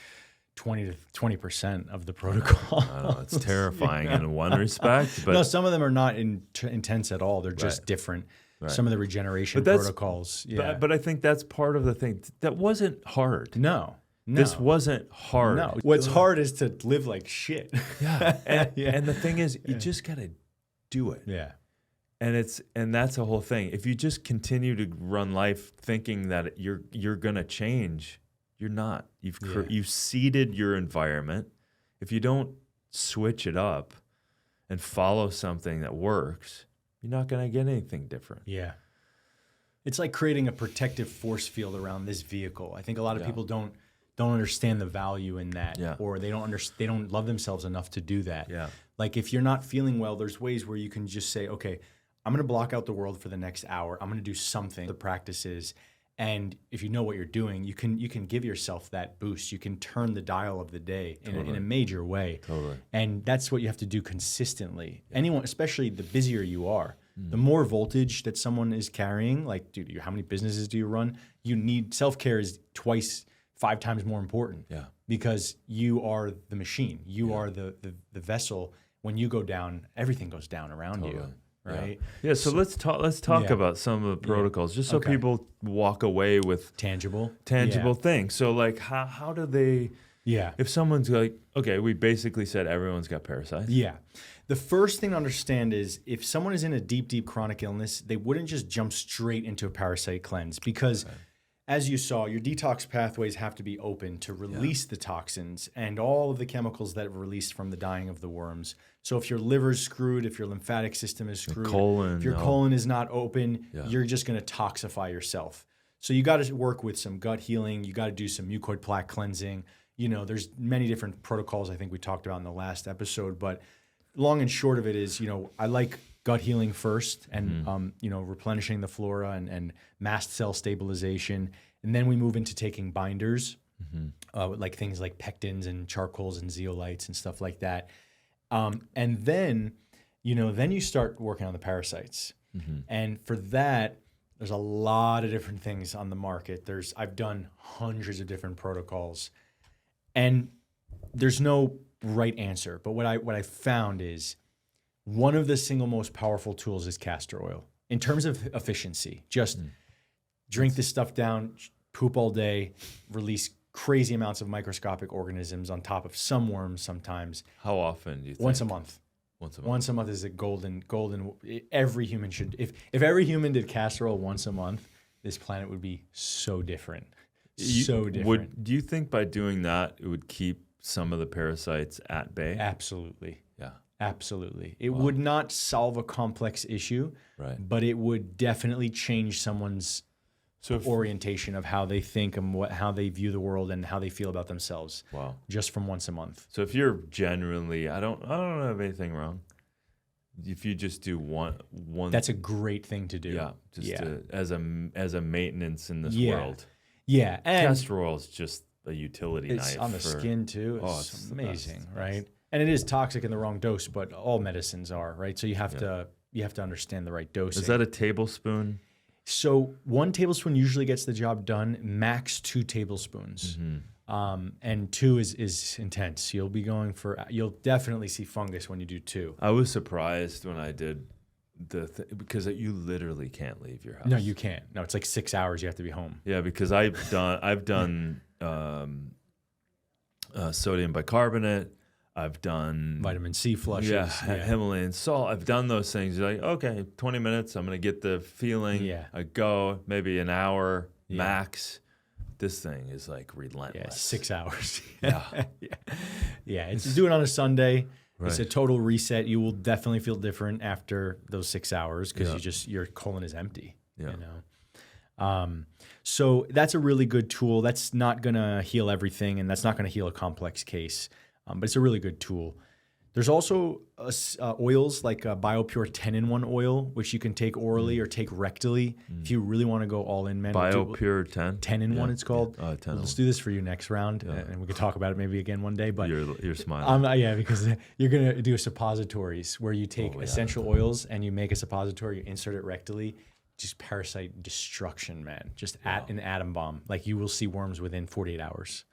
20% of the protocol. I know, it's terrifying in one respect. But no, some of them are not intense at all. They're just different. Right. Some of the regeneration protocols. Yeah. But I think that's part of the thing. That wasn't hard. No. This wasn't hard. No. What's hard is to live like shit. Yeah. And the thing is, you just got to do it. Yeah. And that's the whole thing. If you just continue to run life thinking that you're going to change, you're not. You've seeded your environment. If you don't switch it up and follow something that works, you're not going to get anything different. Yeah. It's like creating a protective force field around this vehicle. I think a lot of people don't understand the value in that, or they don't love themselves enough to do that. Yeah. Like if you're not feeling well, there's ways where you can just say, okay, I'm going to block out the world for the next hour. I'm going to do something, the practices. And if you know what you're doing, you can give yourself that boost. You can turn the dial of the day in a major way. Totally. And that's what you have to do consistently. Yeah. Anyone, especially the busier you are, the more voltage that someone is carrying, like, dude, how many businesses do you run? You need self-care is 5 times more important. Yeah. Because you are the machine. You are the vessel. When you go down, everything goes down around you. Right. Yeah. So let's talk about some of the protocols, just so people walk away with tangible things. So like, how do they? Yeah. If someone's like, okay, we basically said everyone's got parasites. Yeah. The first thing to understand is if someone is in a deep chronic illness, they wouldn't just jump straight into a parasite cleanse because. Right. As you saw, your detox pathways have to be open to release the toxins and all of the chemicals that are released from the dying of the worms. So if your liver's screwed, if your lymphatic system is screwed, if your colon is not open, you're just going to toxify yourself. So you got to work with some gut healing. You got to do some mucoid plaque cleansing. You know, there's many different protocols I think we talked about in the last episode. But long and short of it is, you know, I like gut healing first and, you know, replenishing the flora and mast cell stabilization. And then we move into taking binders, like things like pectins and charcoals and zeolites and stuff like that. And then, you know, then you start working on the parasites. And for that, there's a lot of different things on the market. I've done hundreds of different protocols and there's no right answer. But what I found is, one of the single most powerful tools is castor oil. In terms of efficiency, just drink this stuff down, poop all day, release crazy amounts of microscopic organisms on top of some worms sometimes. How often do you think? Once a month. Once a month is a golden. Every human should. If every human did castor oil once a month, this planet would be so different. So different. Do you think by doing that, it would keep some of the parasites at bay? Absolutely. Yeah. Absolutely. It would not solve a complex issue, but it would definitely change someone's orientation of how they think and how they view the world and how they feel about themselves. Wow. Just from once a month. So if you're genuinely, I don't have anything wrong. If you just do one that's a great thing to do. Yeah. As a maintenance in this world. Yeah. And castor oil is just a utility knife. It's on the skin too. It's amazing, right? And it is toxic in the wrong dose, but all medicines are, right? So you have to understand the right dosing. Is that a tablespoon? So 1 tablespoon usually gets the job done, max 2 tablespoons. And 2 is intense. You'll you'll definitely see fungus when you do 2. I was surprised when I did because you literally can't leave your house. No, you can't. No, it's like 6 hours. You have to be home. Yeah, because I've done sodium bicarbonate. I've done Vitamin C flushes. Yeah, Himalayan salt. I've done those things. You're like, okay, 20 minutes. I'm going to get the feeling. Yeah. I go maybe an hour max. This thing is like relentless. Yeah, 6 hours. Yeah. Yeah. It's do it on a Sunday. Right. It's a total reset. You will definitely feel different after those 6 hours because your colon is empty. Yeah. You know. So that's a really good tool. That's not gonna heal everything, and that's not gonna heal a complex case. But it's a really good tool. There's also oils like BioPure 10-in-1 oil, which you can take orally or take rectally if you really want to go all in, man. BioPure 10? 10-in-1 it's called. 10. Let's do this for you next round, and we can talk about it maybe again one day. But you're smiling. yeah, because you're going to do suppositories where you take essential oils and you make a suppository, you insert it rectally. Just parasite destruction, man. Just at an atom bomb. Like you will see worms within 48 hours.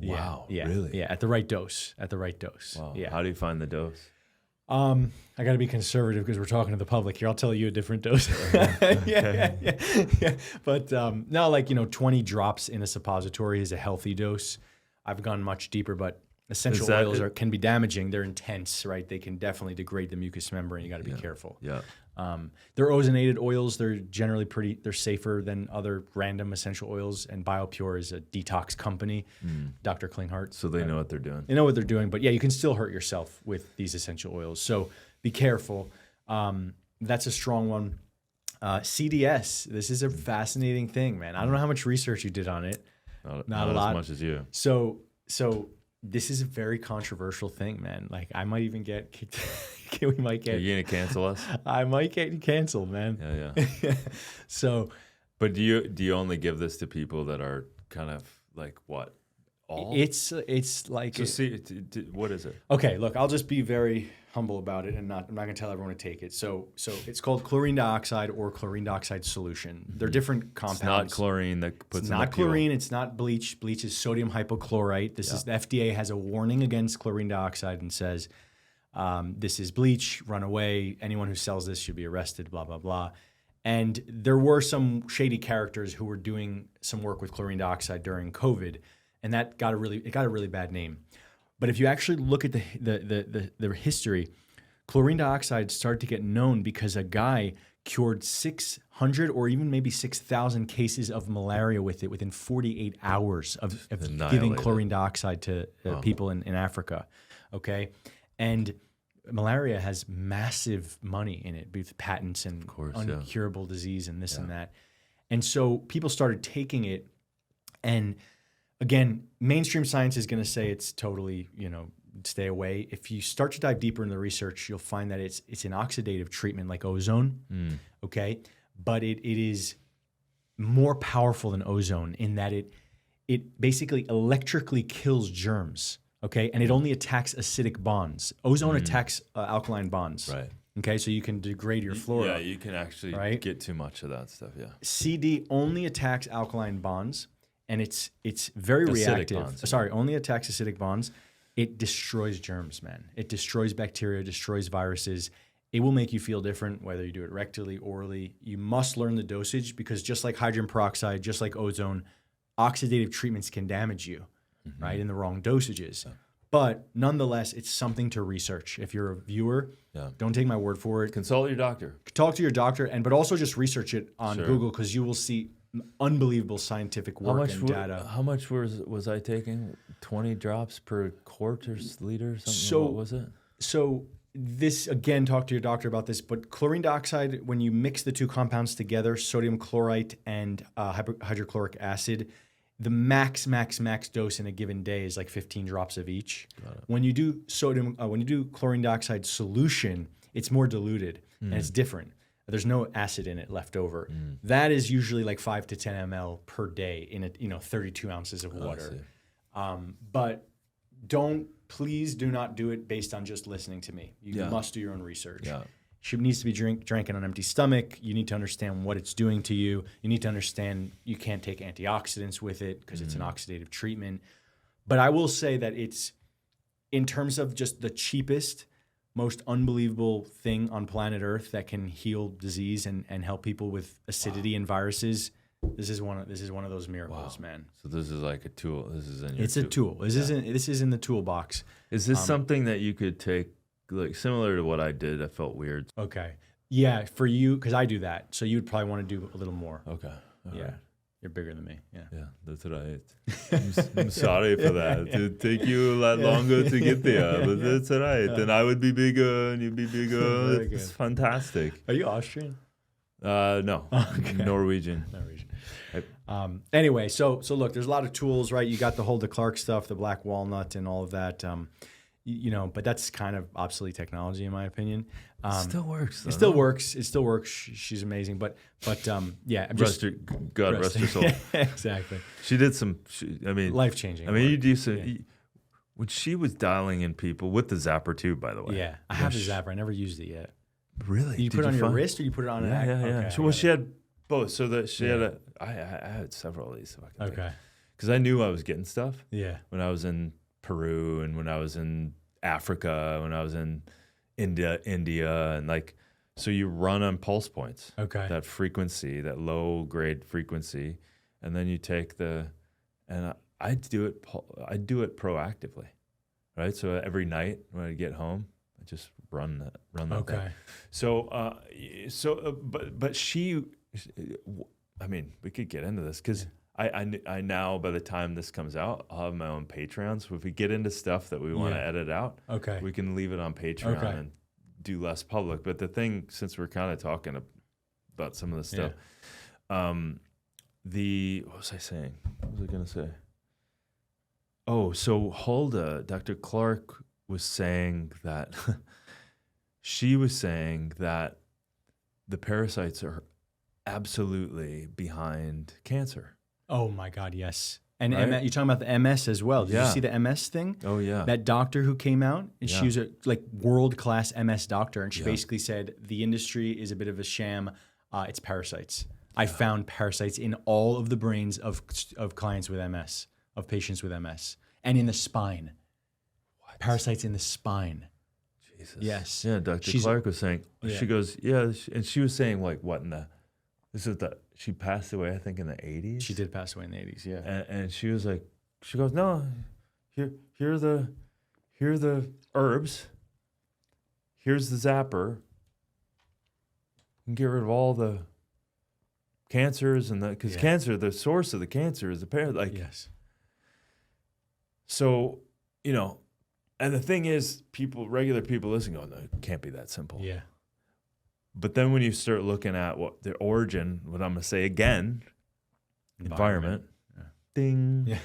Wow, yeah, really? Yeah, at the right dose. Wow. Yeah. How do you find the dose? I got to be conservative because we're talking to the public here. I'll tell you a different dose. Yeah. But no, like 20 drops in a suppository is a healthy dose. I've gone much deeper, but essential oils can be damaging. They're intense, right? They can definitely degrade the mucous membrane. You got to be careful. Yeah. They're ozonated oils. They're generally they're safer than other random essential oils. And BioPure is a detox company, Dr. Klinghardt. So they know what they're doing. They know what they're doing, but yeah, you can still hurt yourself with these essential oils. So be careful. That's a strong one. CDS. This is a fascinating thing, man. I don't know how much research you did on it. Not a lot. As much as you. So this is a very controversial thing, man. Like I might even get kicked. We might get. Are you gonna cancel us? I might get canceled, man. Yeah. So, but do you only give this to people that are kind of like what? All? It's like. So what is it? Okay, look, I'll just be very humble about it, and I'm not gonna tell everyone to take it. So it's called chlorine dioxide or chlorine dioxide solution. They're different compounds. It's not chlorine that puts. It's not chlorine. It's not bleach. Bleach is sodium hypochlorite. This is the FDA has a warning against chlorine dioxide and says. This is bleach, run away. Anyone who sells this should be arrested, blah, blah, blah. And there were some shady characters who were doing some work with chlorine dioxide during COVID, and that got a really bad name. But if you actually look at the history, chlorine dioxide started to get known because a guy cured 600 or even maybe 6,000 cases of malaria with it within 48 hours of giving chlorine dioxide to people in Africa, okay? And malaria has massive money in it with patents and uncurable disease and this and that. And so people started taking it. And again, mainstream science is going to say it's totally, stay away. If you start to dive deeper into the research, you'll find that it's an oxidative treatment like ozone, okay? But it is more powerful than ozone in that it basically electrically kills germs. Okay, and it only attacks acidic bonds. Ozone attacks alkaline bonds. Right. Okay, so you can degrade your flora. Yeah, you can actually get too much of that stuff. Yeah. CD only attacks alkaline bonds, and it's very reactive. Bonds, only attacks acidic bonds. It destroys germs, man. It destroys bacteria, destroys viruses. It will make you feel different whether you do it rectally, orally. You must learn the dosage because just like hydrogen peroxide, just like ozone, oxidative treatments can damage you. Right, in the wrong dosages. But nonetheless, it's something to research. If you're a viewer, don't take my word for it. Consult your doctor. Talk to your doctor, but also just research it on Google because you will see unbelievable scientific work and data. How much was I taking? 20 drops per quart or liter or something? What was it? So this, again, talk to your doctor about this, but chlorine dioxide, when you mix the two compounds together, sodium chlorite and hydrochloric acid, the max dose in a given day is like 15 drops of each. When you do chlorine dioxide solution, it's more diluted and it's different. There's no acid in it left over. That is usually like 5 to 10 ml per day in 32 ounces of water. But please do not do it based on just listening to me. You must do your own research. she needs to be drank on an empty stomach. You need to understand what it's doing to you. You need to understand you can't take antioxidants with it because it's an oxidative treatment. But I will say that it's, in terms of just the cheapest, most unbelievable thing on planet Earth that can heal disease and help people with acidity and viruses. This is one of those miracles, man. So this is like a tool. This is in your It's a tool. This is in the toolbox. Is this something that you could take, like similar to what I did? I felt weird. Okay. Yeah, for you, because I do that. So you would probably want to do a little more. Okay. All Yeah. right. You're bigger than me. Yeah. Yeah, that's right. I'm sorry for that. It'd take you a lot longer to get there, but that's all right. Then I would be bigger and you'd be bigger. Very It's good. fantastic. Are you Austrian? No, Norwegian. Anyway, so look, there's a lot of tools, right? You got the whole Clark stuff, the black walnut, and all of that. But that's kind of obsolete technology, in my opinion. Still works. Though, It still works. It still works. She's amazing. But yeah, I'm just God rest her soul. exactly. She did some. Life changing. I mean, you do some. When she was dialing in people with the zapper too, by the way. Yeah, I have the zapper. I never used it yet. Really? You put it on your wrist, or you put it on an act? Yeah. Okay, So, well, she had both. So that she had I had several of these. Okay. Because I knew I was getting stuff. Yeah. When I was in Peru and when I was in Africa, when I was in India, and like, so you run on pulse points. Okay. That frequency, that low grade frequency, and then you take I do it proactively, right? So every night when I get home, I just run that Okay. thing. So but she, I mean, we could get into this because I now, by the time this comes out, I'll have my own Patreon. So if we get into stuff that we want to edit out, Okay. we can leave it on Patreon and do less public. But the thing, since we're kind of talking about some of the stuff, what was I saying? What was I going to say? Oh, so Hulda, Dr. Clark was saying that she was saying that the parasites are absolutely behind cancer. Oh my God, yes. And Right? you're talking about the MS as well. Did you see the MS thing? Oh yeah. That doctor who came out, and Yeah. she was a world-class MS doctor, and she basically said the industry is a bit of a sham. It's parasites. I found parasites in all of the brains of clients with MS, of patients with MS, and in the spine. What? Parasites in the spine. Jesus. Yes. Yeah, Dr. Clark was saying, she goes, and she was saying like, what she passed away, I think, in the 80s. She did pass away in the 80s, yeah. And she was like, she goes, no, here are the herbs. Here's the zapper. You can get rid of all the cancers because cancer, the source of the cancer is the parasite. Yes. So, and the thing is, regular people listen, go, no, it can't be that simple. Yeah. But then when you start looking at what the origin, what I'm going to say again, environment. Yeah. Ding. Yeah.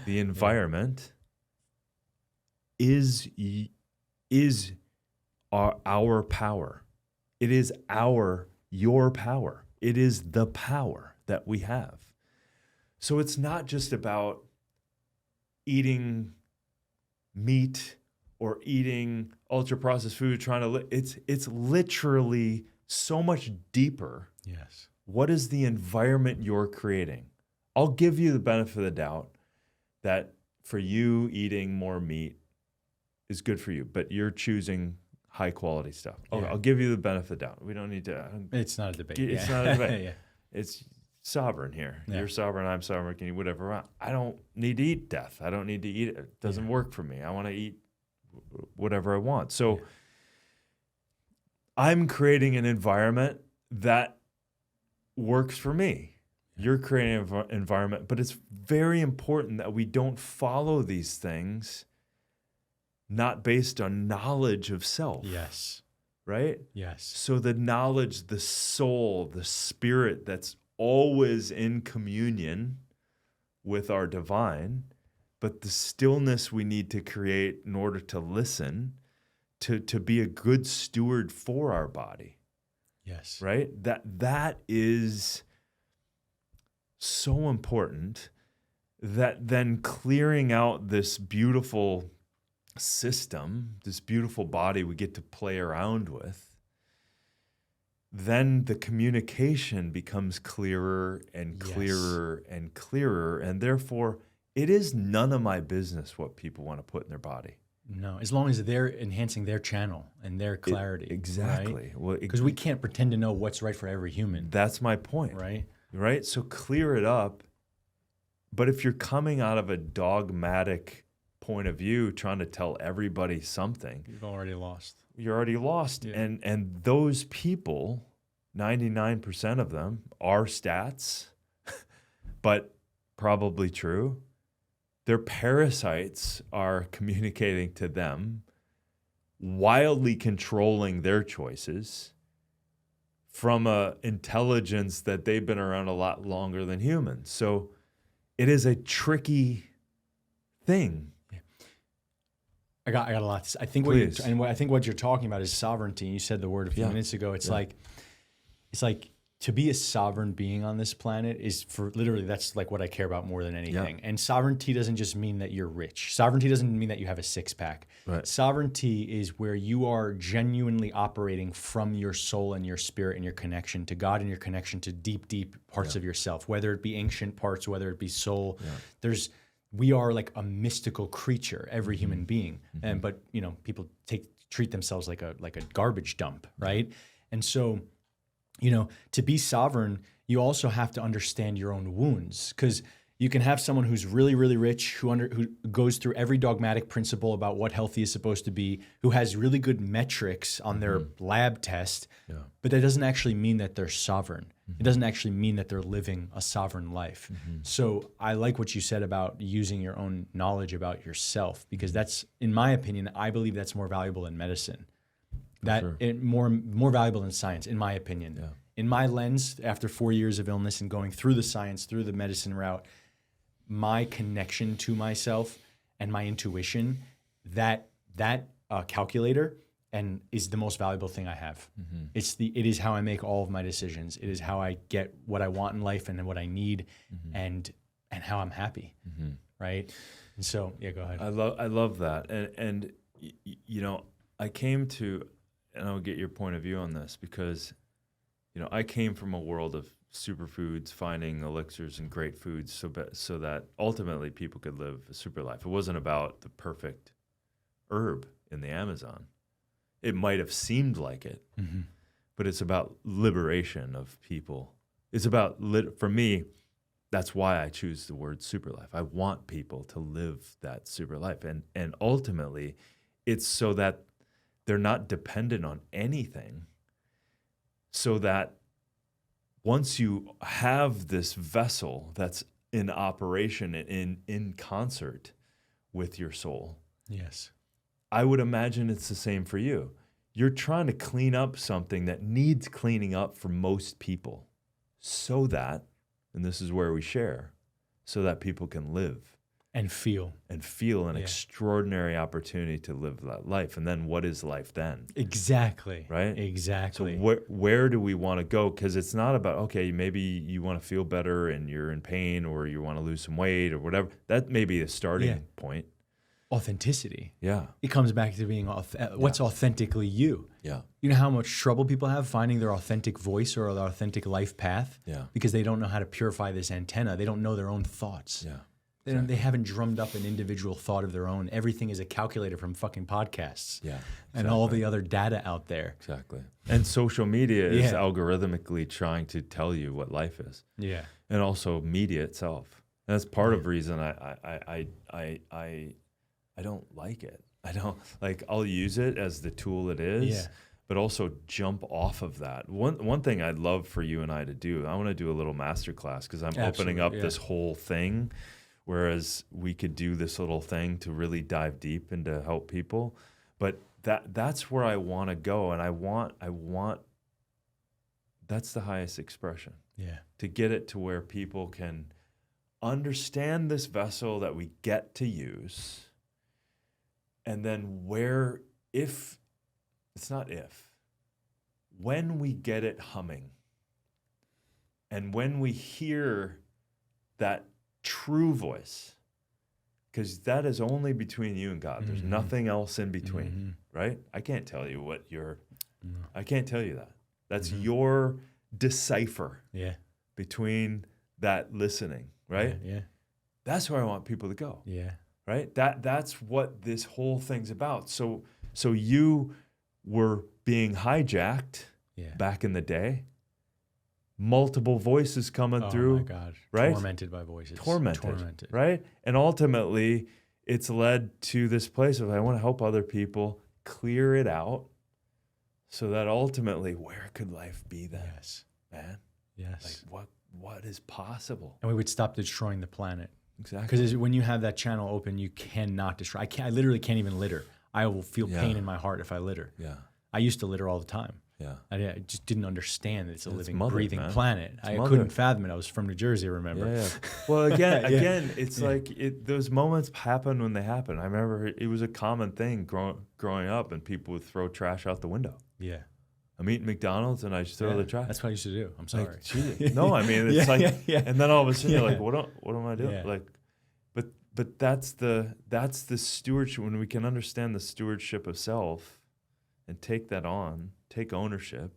The environment is our power. It is your power. It is the power that we have. So it's not just about eating meat or eating ultra-processed food, it's literally so much deeper. Yes. What is the environment you're creating? I'll give you the benefit of the doubt that for you, eating more meat is good for you, but you're choosing high-quality stuff. Okay, I'll give you the benefit of the doubt. We don't need to... It's not a debate. It's not a debate. Yeah. It's sovereign here. Yeah. You're sovereign, I'm sovereign, can eat whatever I want. I don't need to eat death. I don't need to eat it. It doesn't work for me. I want to eat whatever I want. So I'm creating an environment that works for me. You're creating an environment, but it's very important that we don't follow these things not based on knowledge of self. Yes. Right? Yes. So the knowledge, the soul, the spirit that's always in communion with our divine, but the stillness we need to create in order to listen, to be a good steward for our body. Yes. Right? That is so important, that then clearing out this beautiful system, this beautiful body we get to play around with, then the communication becomes clearer and Yes. clearer and clearer. And therefore, it is none of my business what people want to put in their body. No, as long as they're enhancing their channel and their clarity. Exactly. Well, Because we can't pretend to know what's right for every human, that's my point. right? Right? So clear it up. But if you're coming out of a dogmatic point of view, trying to tell everybody something, You've already lost. you're already lost. Yeah. And those people, 99% of them are stats, but probably true. Their parasites are communicating to them, wildly controlling their choices from a intelligence that they've been around a lot longer than humans. So it is a tricky thing. I got a lot. I think Please. I think what you're talking about is sovereignty. You said the word a few minutes ago. It's like to be a sovereign being on this planet is for literally that's like what I care about more than anything. And sovereignty doesn't just mean that you're rich. Sovereignty doesn't mean that you have a six pack. Right. Sovereignty is where you are genuinely operating from your soul and your spirit and your connection to God and your connection to deep, deep parts of yourself, whether it be ancient parts, whether it be soul. We are like a mystical creature, every human being. And but people treat themselves like a garbage dump, right? And so, to be sovereign, you also have to understand your own wounds, because you can have someone who's really, really rich, who goes through every dogmatic principle about what healthy is supposed to be, who has really good metrics on their lab test, but that doesn't actually mean that they're sovereign. It doesn't actually mean that they're living a sovereign life. So I like what you said about using your own knowledge about yourself, because that's, in my opinion, I believe that's more valuable than medicine. More valuable than science, in my opinion. Yeah. In my lens, after 4 years of illness and going through the science, through the medicine route, my connection to myself and my intuition, that calculator and is the most valuable thing I have. It is how I make all of my decisions. It is how I get what I want in life and what I need, and how I'm happy, right? And so, go ahead. I love that, and I came to, and I'll get your point of view on this, because I came from a world of superfoods, finding elixirs and great foods, so that ultimately people could live a super life. It wasn't about the perfect herb in the Amazon. It might have seemed like it, but it's about liberation of people. It's about, for me, that's why I choose the word super life. I want people to live that super life. And ultimately, it's so that they're not dependent on anything, so that once you have this vessel that's in operation in concert with your soul, Yes. I would imagine it's the same for you. You're trying to clean up something that needs cleaning up for most people, so that, and this is where we share, so that people can live And feel. an extraordinary opportunity to live that life. And then what is life then? Exactly. Right? Exactly. So where do we want to go? Because it's not about, okay, maybe you want to feel better and you're in pain, or you want to lose some weight or whatever. That may be a starting point. Authenticity. Yeah. It comes back to being what's authentically you. Yeah. You know how much trouble people have finding their authentic voice or their authentic life path? Yeah. Because they don't know how to purify this antenna. They don't know their own thoughts. Yeah. They haven't drummed up an individual thought of their own. Everything is a calculator from fucking podcasts. Yeah. And all the other data out there. Exactly. And social media is algorithmically trying to tell you what life is. Yeah. And also media itself. And that's part of the reason I don't like it. I don't like, I'll use it as the tool it is, but also jump off of that. One thing I'd love for you and I to do, I want to do a little masterclass, because I'm opening up this whole thing, whereas we could do this little thing to really dive deep and to help people. But that's where I want to go. And I want that's the highest expression. Yeah. To get it to where people can understand this vessel that we get to use. And then when we get it humming, and when we hear that true voice, because that is only between you and God. There's nothing else in between, right? I can't tell you I can't tell you that. That's your decipher Yeah. between that listening, right? Yeah. That's where I want people to go, Yeah. right? That's what this whole thing's about. So you were being hijacked Yeah. back in the day. Multiple voices coming through. Oh my God. Right? Tormented by voices. Tormented. Right? And ultimately, it's led to this place of I want to help other people clear it out so that ultimately, where could life be then? Yes. Man. Yes. Like what is possible? And we would stop destroying the planet. Exactly. Because when you have that channel open, you cannot destroy. I literally can't even litter. I will feel pain in my heart if I litter. Yeah. I used to litter all the time. Yeah. I just didn't understand that it's a living, mother, breathing man. planet. It's I mother. couldn't fathom it. I was from New Jersey, remember? Yeah. Well, again, it's like those moments happen when they happen. I remember it was a common thing growing up, and people would throw trash out the window. Yeah. I'm eating McDonald's, and I just throw the trash. That's what I used to do. I'm sorry. Like, Jesus. No, I mean, it's and then all of a sudden you're like, what am I doing? Yeah. Like, but that's the stewardship. When we can understand the stewardship of self and take that on, take ownership.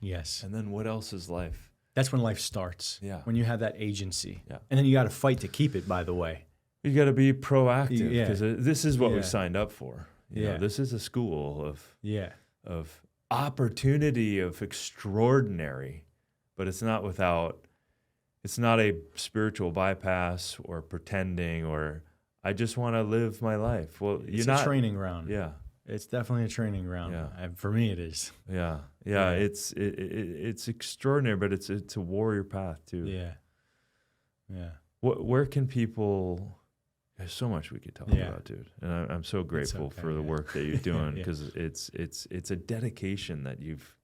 Yes. And then what else is life? That's when life starts. Yeah. When you have that agency. Yeah. And then you got to fight to keep it, by the way. You got to be proactive Yeah. because this is what we signed up for. You know, Yeah. this is a school Yeah. of opportunity, of extraordinary, but it's not a spiritual bypass or pretending or I just want to live my life. Well, It's a training ground. Yeah. It's definitely a training ground. Yeah. For me, it is. Yeah. Yeah. It's extraordinary, but it's a warrior path too. Yeah. Yeah. Where can people? There's so much we could talk about, dude, and I'm so grateful for the work that you're doing because it's a dedication that you've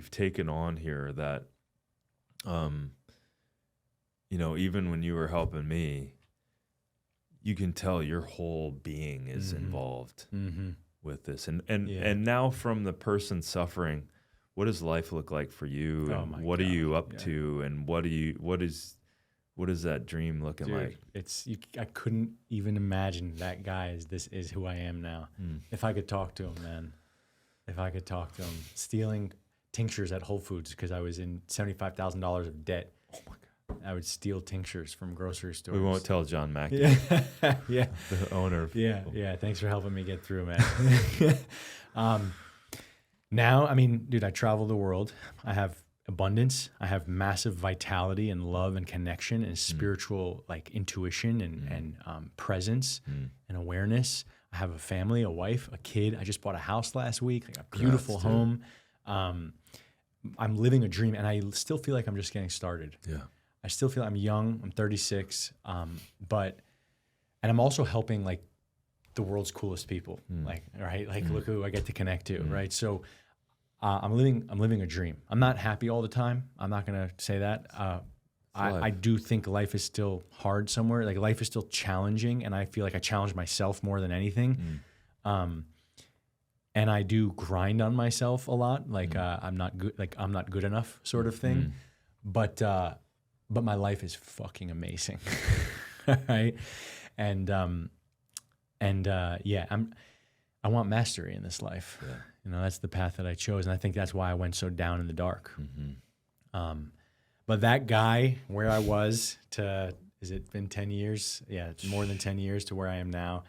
taken on here. That, even when you were helping me, you can tell your whole being is involved with this, and now from the person suffering, what does life look like for you, and what are you up to, and what is that dream looking like? I couldn't even imagine that guy is who I am now. If I could talk to him, man. If I could talk to him. Stealing tinctures at Whole Foods because I was in $75,000 of debt. Oh my God. I would steal tinctures from grocery stores. We won't tell John Macin, yeah. the owner. Yeah. Thanks for helping me get through, man. Now, I mean, dude, I travel the world. I have abundance. I have massive vitality and love and connection and spiritual like intuition and presence and awareness. I have a family, a wife, a kid. I just bought a house last week, like a beautiful home. I'm living a dream, and I still feel like I'm just getting started. Yeah, I still feel I'm young. I'm 36, and I'm also helping like the world's coolest people. Like, right? Like, look who I get to connect to, right? So, I'm living a dream. I'm not happy all the time. I'm not gonna say that. I do think life is still hard somewhere. Like life is still challenging, and I feel like I challenge myself more than anything. And I do grind on myself a lot. Like I'm not good. Like I'm not good enough, sort of thing. But my life is fucking amazing, right? And I want mastery in this life. Yeah. You know, that's the path that I chose, and I think that's why I went so down in the dark. But that guy, where I was has it been 10 years? Yeah, it's more than 10 years to where I am now.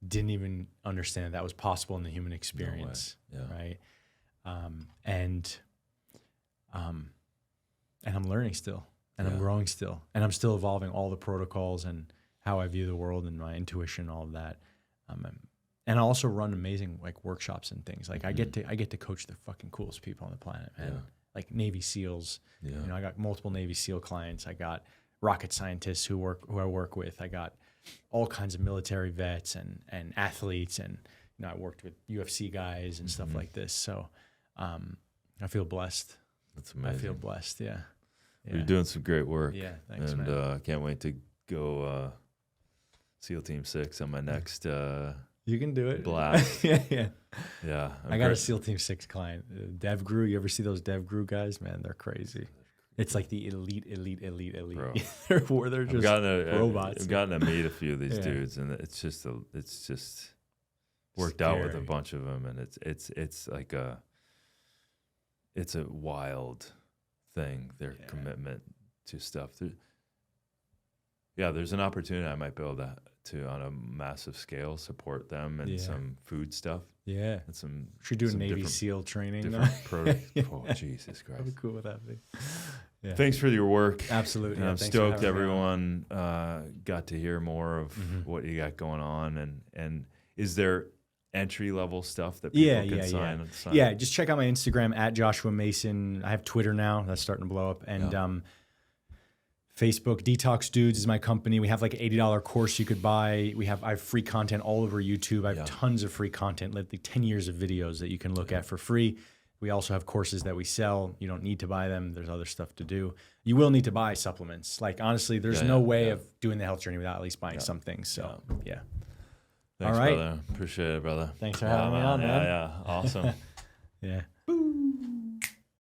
Didn't even understand that was possible in the human experience, right? And I'm learning still, and I'm growing still, and I'm still evolving all the protocols and how I view the world and my intuition, all of that. And I also run amazing like workshops and things. Like I get to coach the fucking coolest people on the planet, man. Yeah. Like Navy SEALs. Yeah. You know, I got multiple Navy SEAL clients. I got rocket scientists who I work with. I got all kinds of military vets and athletes, and you know, I worked with UFC guys and stuff like this. So I feel blessed. That's amazing. I feel blessed. Yeah. You're doing some great work. Yeah, thanks, and man. I can't wait to go SEAL Team 6 on my next you can do it. Blast. Yeah. I got a SEAL Team 6 client. DevGru. You ever see those DevGru guys? Man, they're crazy. It's like the elite. Bro. they're just robots. I've gotten to meet a few of these dudes, and it's just worked out with a bunch of them, and it's like it's a wild thing, their commitment to stuff. There's an opportunity I might be able to on a massive scale support them and some food stuff. Yeah. And some should do a some Navy SEAL training. different Oh, Jesus Christ. I'd be cool with that. Yeah. Thanks for your work. Absolutely. I'm stoked everyone got to hear more of what you got going on. And is there entry level stuff that people can sign? Yeah, just check out my Instagram at Joshua Macin. I have Twitter now. That's starting to blow up. And Facebook, Detox Dudes is my company. We have like an $80 course you could buy. I have free content all over YouTube. I have tons of free content, like 10 years of videos that you can look at for free. We also have courses that we sell. You don't need to buy them. There's other stuff to do. You will need to buy supplements. Like, honestly, there's no way of doing the health journey without at least buying some things. So, Thanks, all right. brother. Appreciate it, brother. Thanks for having me on, man. Yeah, awesome. Yeah.